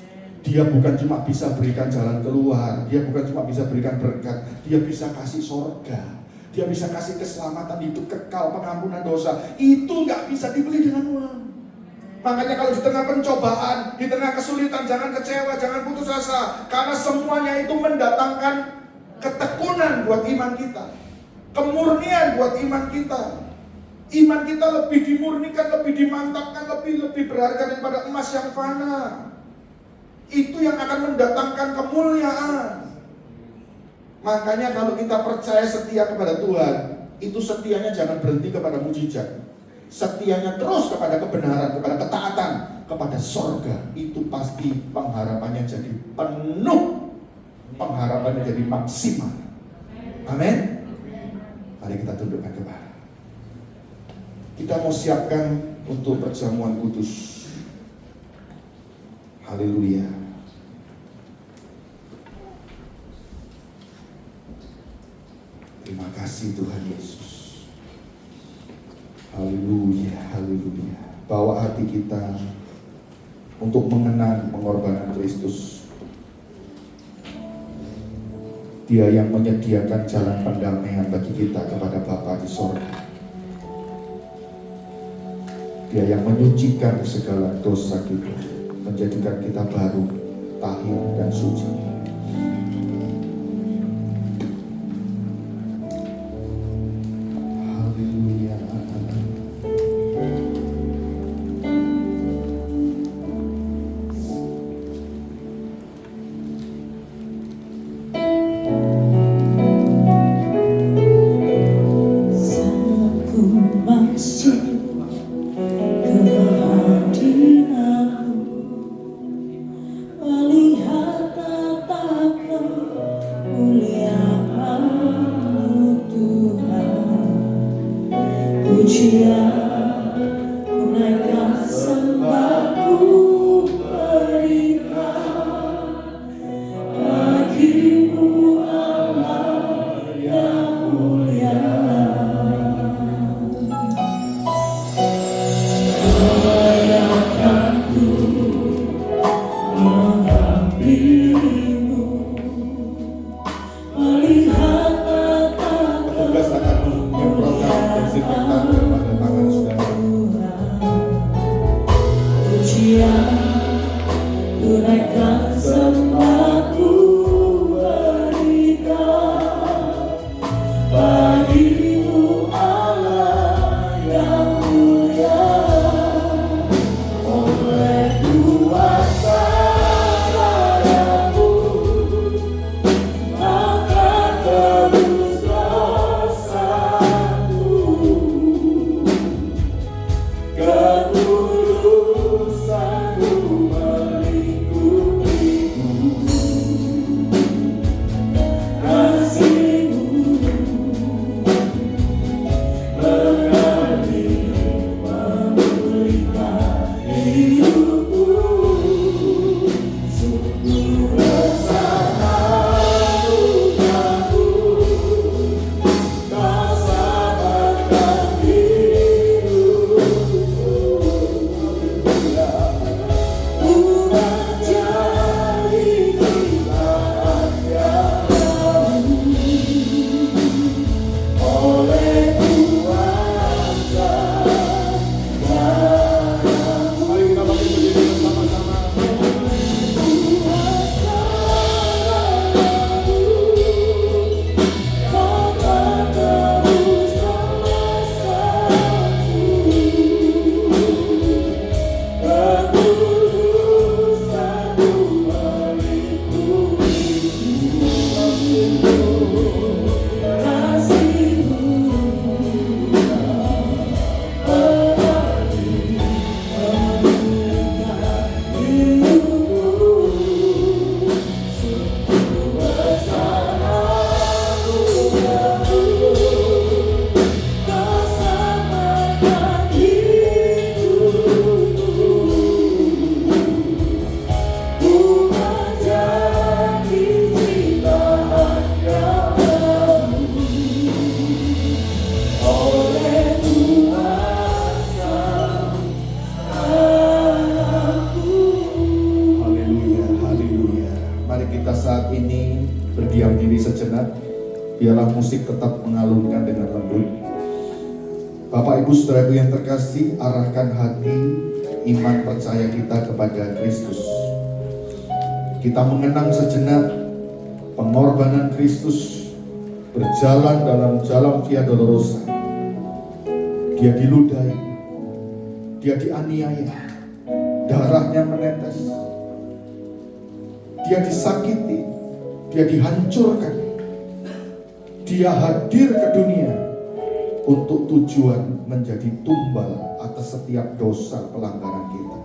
Dia bukan cuma bisa berikan jalan keluar, dia bukan cuma bisa berikan berkat, dia bisa kasih sorga, dia bisa kasih keselamatan hidup kekal, pengampunan dosa. Itu nggak bisa dibeli dengan uang. Makanya kalau di tengah pencobaan, di tengah kesulitan, jangan kecewa, jangan putus asa, karena semuanya itu mendatangkan ketekunan buat iman kita, kemurnian buat iman kita. Iman kita lebih dimurnikan, lebih dimantapkan, lebih berharga daripada emas yang fana. Itu yang akan mendatangkan kemuliaan. Makanya kalau kita percaya setia kepada Tuhan, itu setianya jangan berhenti kepada mujizat. Setianya terus kepada kebenaran, kepada ketaatan, kepada sorga. Itu pasti pengharapannya jadi penuh, pengharapannya jadi maksimal. Amin. Mari kita tundukkan kepala. Kita mau siapkan untuk perjamuan kudus. Haleluya. Terima kasih Tuhan Yesus. Haleluya, haleluya. Bawa hati kita untuk mengenang pengorbanan Kristus. Dia yang menyediakan jalan pendamaian bagi kita kepada Bapa di sorga. Dia yang menyucikan segala dosa kita, menjadikan kita baru, tahir dan suci. Haleluya. Saat ku masuk kehadiranmu, melihat tatapmu kemuliaan-Mu Tuhan. Pujian ku naikkan, sembahku berikan bagi-Mu Allah yang mulia. Layakanku mengabdimu, melihat tatapmu Petugas akan menyemprotkan desinfektan kepada tangan saudara. Pujian ku naikkan, sembahku berikan bagi-Mu Allah yang mulia. Oleh kuasa darah-Mu, akan tebus dosaku. Ketulusanmu melingkupiku, kasih-Mu mengalir memulihkan hidupku. Sungguh besar anugerah-Mu, Kau selamatkan hidupku. Ku menjadi ciptaan yang oleh kuasa darah-Mu. Mari kita bangkit berdiri bersama-sama. Kuasa darah-Mu, Kau telah tebus dosaku. Ketulusanmu melingkupiku, kasih-Mu mengalir memulihkan hidupku. Sungguh besar anugerah-Mu, Kau selamatkan hidupku. Ku menjadi ciptaan yang baru oleh kuasa darah-Mu. Haleluya, haleluya. Mari kita saat ini berdiam diri sejenak. Biarlah musik tetap mengalunkan dengan lembut. Bapak Ibu Saudaraku yang terkasih, arahkan hati iman percaya kita kepada Kristus. Kita mengenang sejenak pengorbanan Kristus berjalan dalam jalan Via Dolorosa. Dia diludahi, dia dianiaya, darahnya menetes, dia disakiti, dia dihancurkan, dia hadir ke dunia untuk tujuan menjadi tumbal atas setiap dosa pelanggaran kita.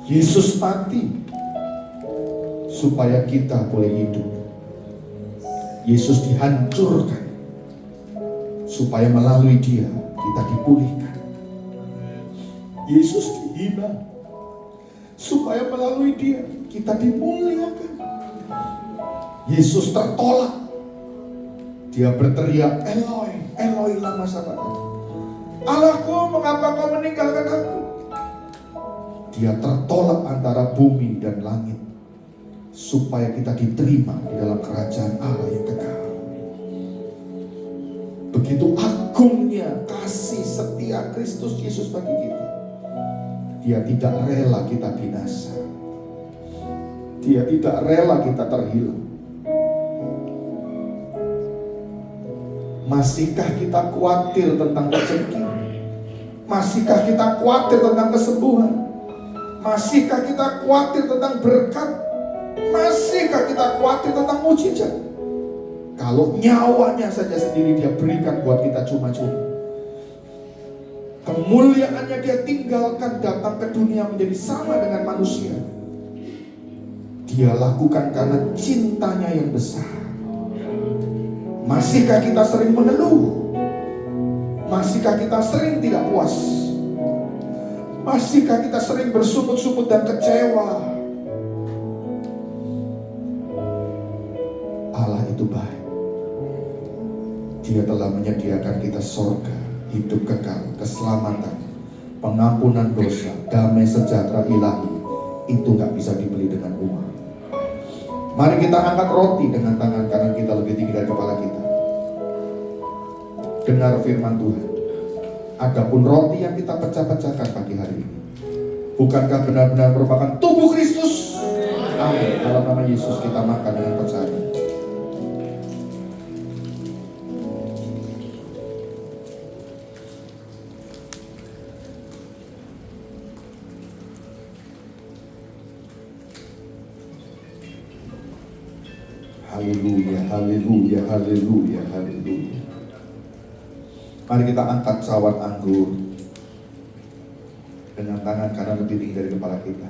Yesus mati supaya kita boleh hidup. Yesus dihancurkan supaya melalui dia kita dipulihkan. Yesus dihina supaya melalui dia kita dimuliakan. Yesus tertolak, dia berteriak, Eloi, Eloi lama sabachthani, Allahku, mengapa kau meninggalkan aku? Dia tertolak antara bumi dan langit supaya kita diterima di dalam kerajaan Allah yang kekal. Begitu agungnya kasih setia Kristus Yesus bagi kita. Dia tidak rela kita binasa. Dia tidak rela kita terhilang. Masihkah kita khawatir tentang rezeki? Masihkah kita khawatir tentang kesembuhan? Masihkah kita khawatir tentang berkat? Masihkah kita khawatir tentang mujizat? Kalau nyawanya saja sendiri dia berikan buat kita cuma-cuma. Kemuliaannya dia tinggalkan, datang ke dunia menjadi sama dengan manusia. Dia lakukan karena cintanya yang besar. Masihkah kita sering mengeluh? Masihkah kita sering tidak puas? Masihkah kita sering bersungut-sungut dan kecewa? Allah itu baik. Dia telah menyediakan kita surga, hidup kekal, keselamatan, pengampunan dosa, damai sejahtera ilahi. Itu gak bisa dibeli dengan uang. Mari kita angkat roti dengan tangan kanan kita lebih tinggi dari kepala kita. Dengar firman Tuhan. Adapun roti yang kita pecah-pecahkan pagi hari ini, bukankah benar-benar merupakan tubuh Kristus? Amin. Dalam nama Yesus kita makan dengan percaya. Haleluya, haleluya, haleluya, haleluya. Mari kita angkat cawan anggur dengan tangan kanan lebih tinggi dari kepala kita.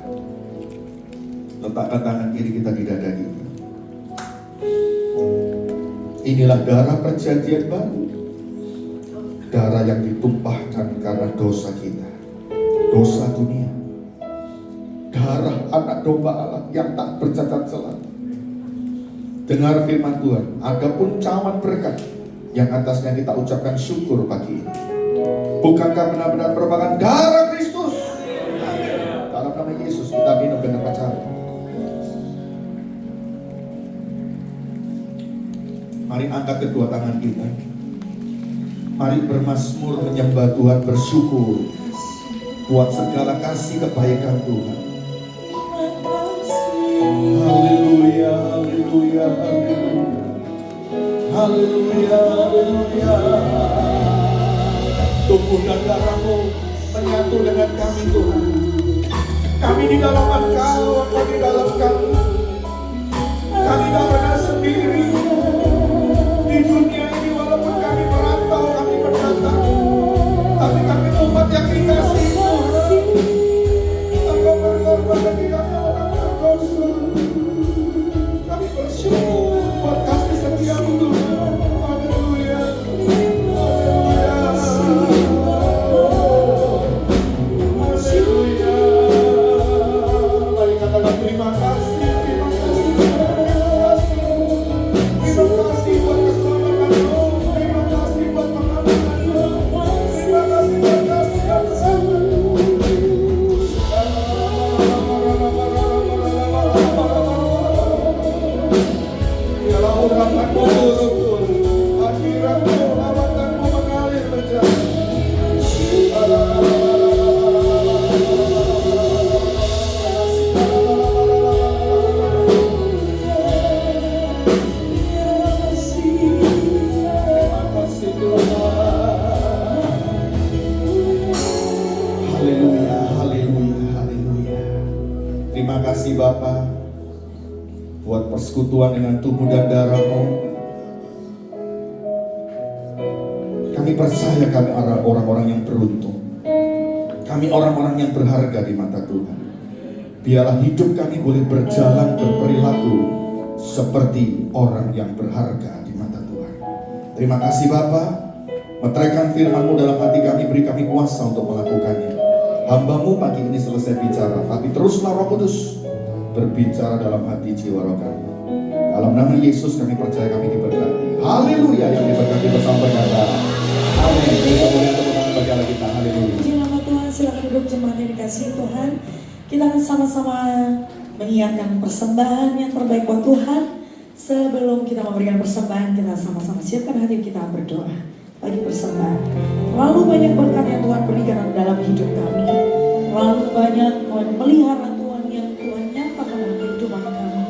Letakkan tangan kiri kita di dada kita. Inilah darah perjanjian baru. Darah yang ditumpahkan karena dosa kita, dosa dunia. Darah anak domba Allah yang tak bercacat celah. Dengar firman Tuhan, adapun cawan berkat yang atasnya kita ucapkan syukur pagi ini, bukankah benar-benar merupakan darah Kristus? Amin. Dalam nama Yesus kita minum dengan percaya. Mari angkat kedua tangan kita. Mari bermazmur menyembah Tuhan, bersyukur buat segala kasih kebaikan Tuhan. Haleluya, haleluya, haleluya. Haleluya, haleluya. Tubuh dan darahmu menyatu dengan kami Tuhan. Kami di dalam Engkau, Engkau di dalam kami. Kami tak pernah sendiri. Di dunia ini walaupun kami merantau, kami pendatang, tapi kami umat yang dikasihi Tuhan. Engkau berkorban bagi kami orang berdosa. Kami bersyukur buat kasih setiamu Tuhan. Haleluya. Haleluya. Haleluya. Mari katakan terima kasih. Terima kasih. Terima kasih. Terima kasih buat keselamatanmu. Terima kasih buat pengampunanmu. Terima kasih buat kasih yang besar. Rahmatmu turun, hadiratmu, rahmatmu mengalir menjadi. Haleluya, haleluya, haleluya. Terima kasih Bapa buat persekutuan dengan tubuh dan darahmu. Kami percaya kami orang-orang yang beruntung. Kami orang-orang yang berharga di mata Tuhan. Biarlah hidup kami boleh berjalan berperilaku seperti orang yang berharga di mata Tuhan. Terima kasih Bapa. Meteraikan firman-Mu dalam hati kami, beri kami kuasa untuk melakukannya. Hamba-Mu pagi ini selesai bicara, tapi teruslah Roh Kudus berbicara dalam hati jiwa roh kami. Dalam nama Yesus kami percaya, kami diberkati. Haleluya, yang diberkati bersama berkata amin. Kita boleh tepuk tangan bagi Allah kita. Haleluya. Puji nama Tuhan, silakan duduk jemaat yang dikasihi Tuhan. Kita akan sama-sama menyiapkan persembahan yang terbaik buat Tuhan. Sebelum kita memberikan persembahan, kita sama-sama siapkan hati kita berdoa bagi persembahan. Terlalu banyak berkat yang Tuhan berikan dalam hidup kami. Terlalu banyak Tuhan melihara Tuhan yang Tuhan nyatakan dalam kehidupan kami.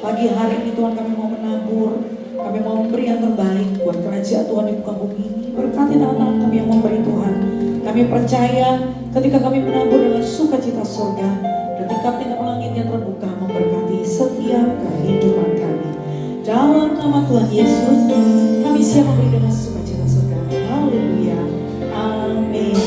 Pagi hari ini Tuhan, kami mau menabur, kami mau memberi yang terbaik buat kerajaan Tuhan di muka bumi ini. Berkati tangan-tangan kami yang memberi Tuhan. Kami percaya ketika kami menabur dengan sukacita surga, dan tingkap-tingkap langit yang terbuka memberkati setiap kehidupan kami. Dalam nama Tuhan Yesus, kami siap memberi dengan sukacita surga. Haleluya. Amin.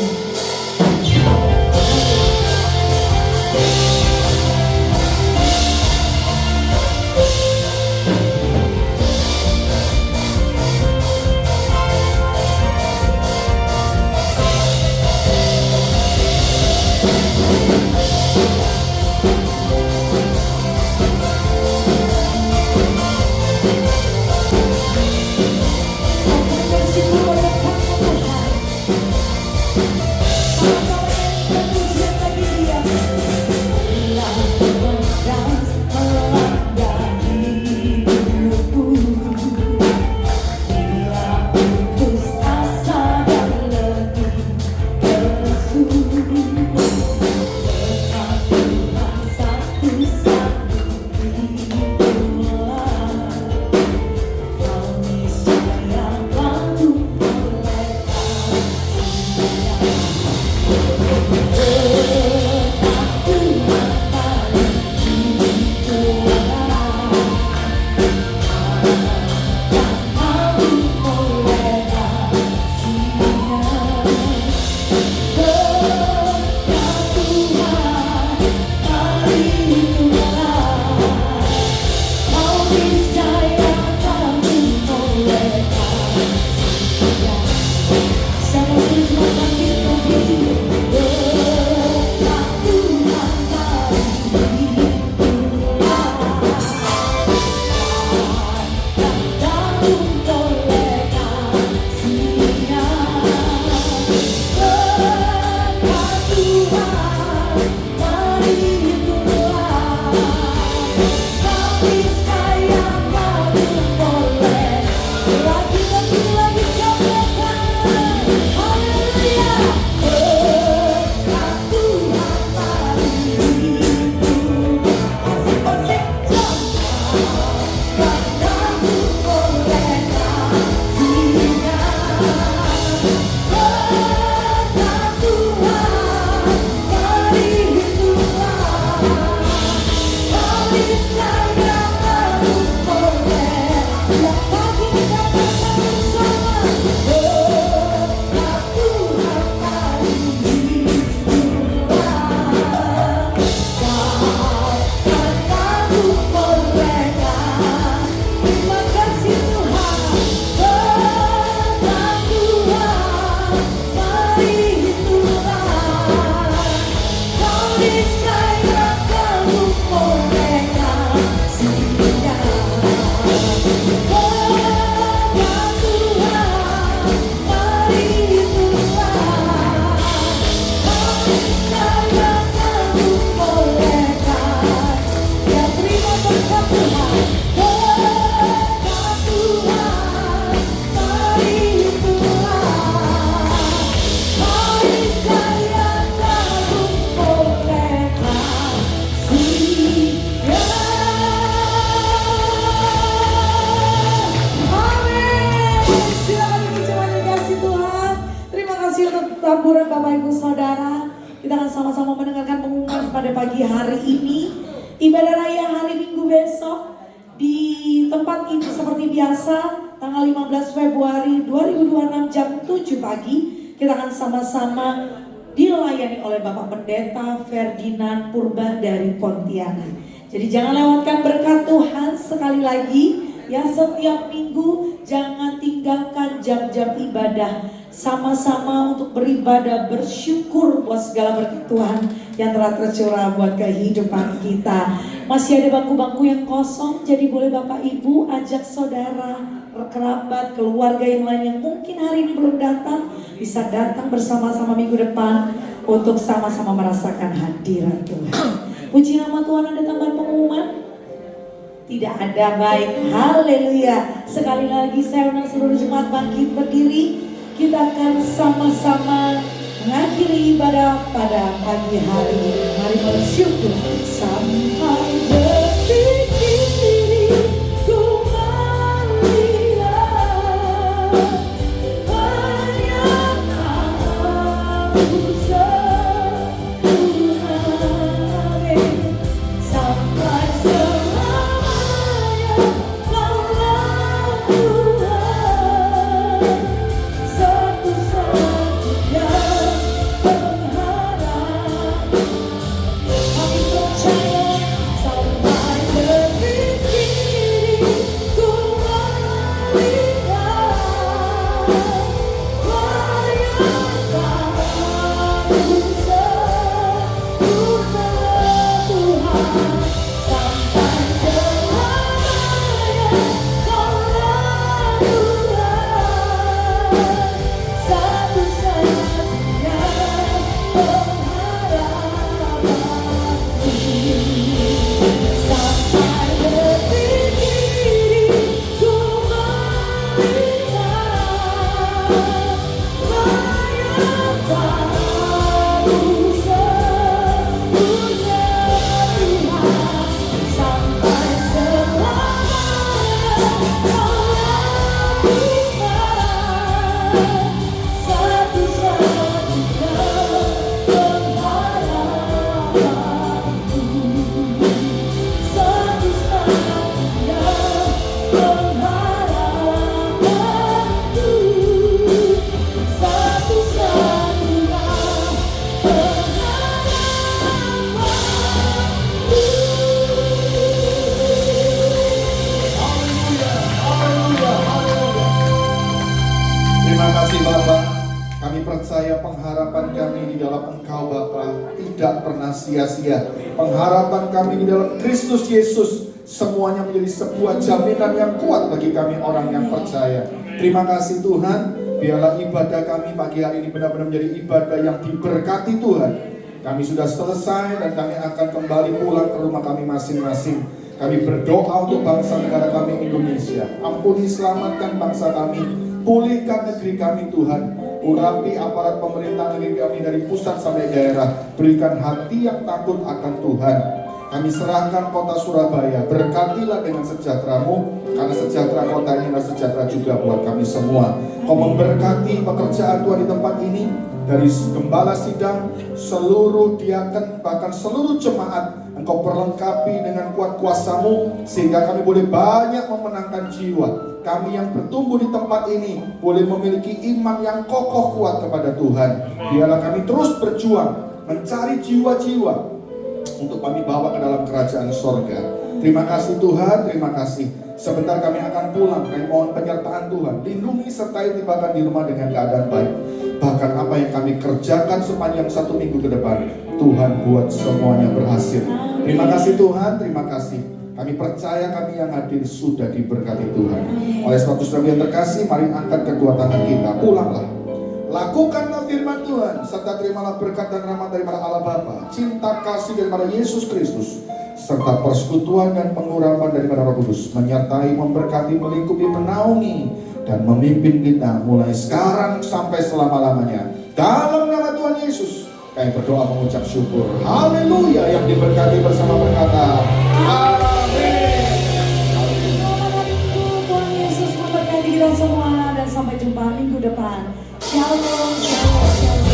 Taburan Bapak Ibu Saudara, kita akan sama-sama mendengarkan pengumuman pada pagi hari ini. Ibadah raya hari Minggu besok di tempat ini seperti biasa, tanggal 15 Februari 2026 jam 7 pagi. Kita akan sama-sama dilayani oleh Bapak Pendeta Ferdinand Purba dari Pontianak. Jadi jangan lewatkan berkat Tuhan. Sekali lagi ya, setiap minggu jangan tinggalkan jam-jam ibadah sama-sama untuk beribadah, bersyukur buat segala berkat Tuhan yang telah tercurah buat kehidupan kita. Masih ada bangku-bangku yang kosong, jadi boleh Bapak Ibu ajak saudara, kerabat, keluarga yang lain yang mungkin hari ini belum datang, bisa datang bersama-sama minggu depan untuk sama-sama merasakan hadirat Tuhan. Puji nama Tuhan. Ada tambahan pengumuman? Tidak ada. Baik, haleluya. Sekali lagi saya undang seluruh jemaat bangkit berdiri. Kita akan sama-sama mengakhiri ibadah pada pagi hari ini. Mari bersyukur sampai detik ini ku melihat banyak kamu sempurna sampai selamanya Kaulah Tuhan, satu-satunya pengharapan. Kami percaya sampai detik ini ku melihat banyak kamu sempurna Tuhan, sampai selamanya Kaulah Tuhan, satu-satunya pengharapanku. Sampai detik ini ku melihat banyak kamu sempurna Tuhan, sampai selamanya Kaulah Tuhan, satu-satunya pengharapanku, satu-satunya pengharapanku, satu-satunya Terima kasih Bapak. Kami percaya pengharapan kami di dalam Engkau Bapa tidak pernah sia-sia. Pengharapan kami di dalam Kristus Yesus semuanya menjadi sebuah jaminan yang kuat bagi kami orang yang percaya. Terima kasih Tuhan. Biarlah ibadah kami pagi hari ini benar-benar menjadi ibadah yang diberkati Tuhan. Kami sudah selesai dan kami akan kembali pulang ke rumah kami masing-masing. Kami berdoa untuk bangsa negara kami Indonesia. Ampuni, selamatkan bangsa kami. Pulihkan negeri kami Tuhan. Urapi aparat pemerintah negeri kami dari pusat sampai daerah. Berikan hati yang takut akan Tuhan. Kami serahkan kota Surabaya. Berkatilah dengan sejahtera-Mu, karena sejahtera kota ini adalah sejahtera juga buat kami semua. Kau memberkati pekerjaan Tuhan di tempat ini, dari gembala sidang, seluruh diaken, bahkan seluruh jemaat. Engkau perlengkapi dengan kuat kuasa-Mu, sehingga kami boleh banyak memenangkan jiwa. Kami yang bertumbuh di tempat ini boleh memiliki iman yang kokoh kuat kepada Tuhan. Biarlah kami terus berjuang mencari jiwa-jiwa untuk kami bawa ke dalam kerajaan sorga. Terima kasih Tuhan, terima kasih. Sebentar kami akan pulang. Kami mohon penyertaan Tuhan. Lindungi sertai tibakan di rumah dengan keadaan baik. Bahkan apa yang kami kerjakan sepanjang 1 minggu ke depan, Tuhan buat semuanya berhasil. Terima kasih Tuhan, terima kasih. Kami percaya kami yang hadir sudah diberkati Tuhan. Oleh sebab itu saudara yang terkasih, mari angkat kedua tangan kita. Pulanglah. Lakukanlah firman Tuhan, serta terimalah berkat dan rahmat daripada Allah Bapa, cinta kasih daripada Yesus Kristus, serta persekutuan dan pengurapan daripada Roh Kudus menyertai, memberkati, melingkupi, menaungi dan memimpin kita mulai sekarang sampai selama-lamanya. Dalam nama Tuhan Yesus kami berdoa mengucap syukur. Haleluya. Yang diberkati bersama berkata amin. Selamat hari Minggu, Tuhan Yesus memberkati kita semua dan sampai jumpa minggu depan. Shalom, shalom, shalom.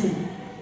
kasih.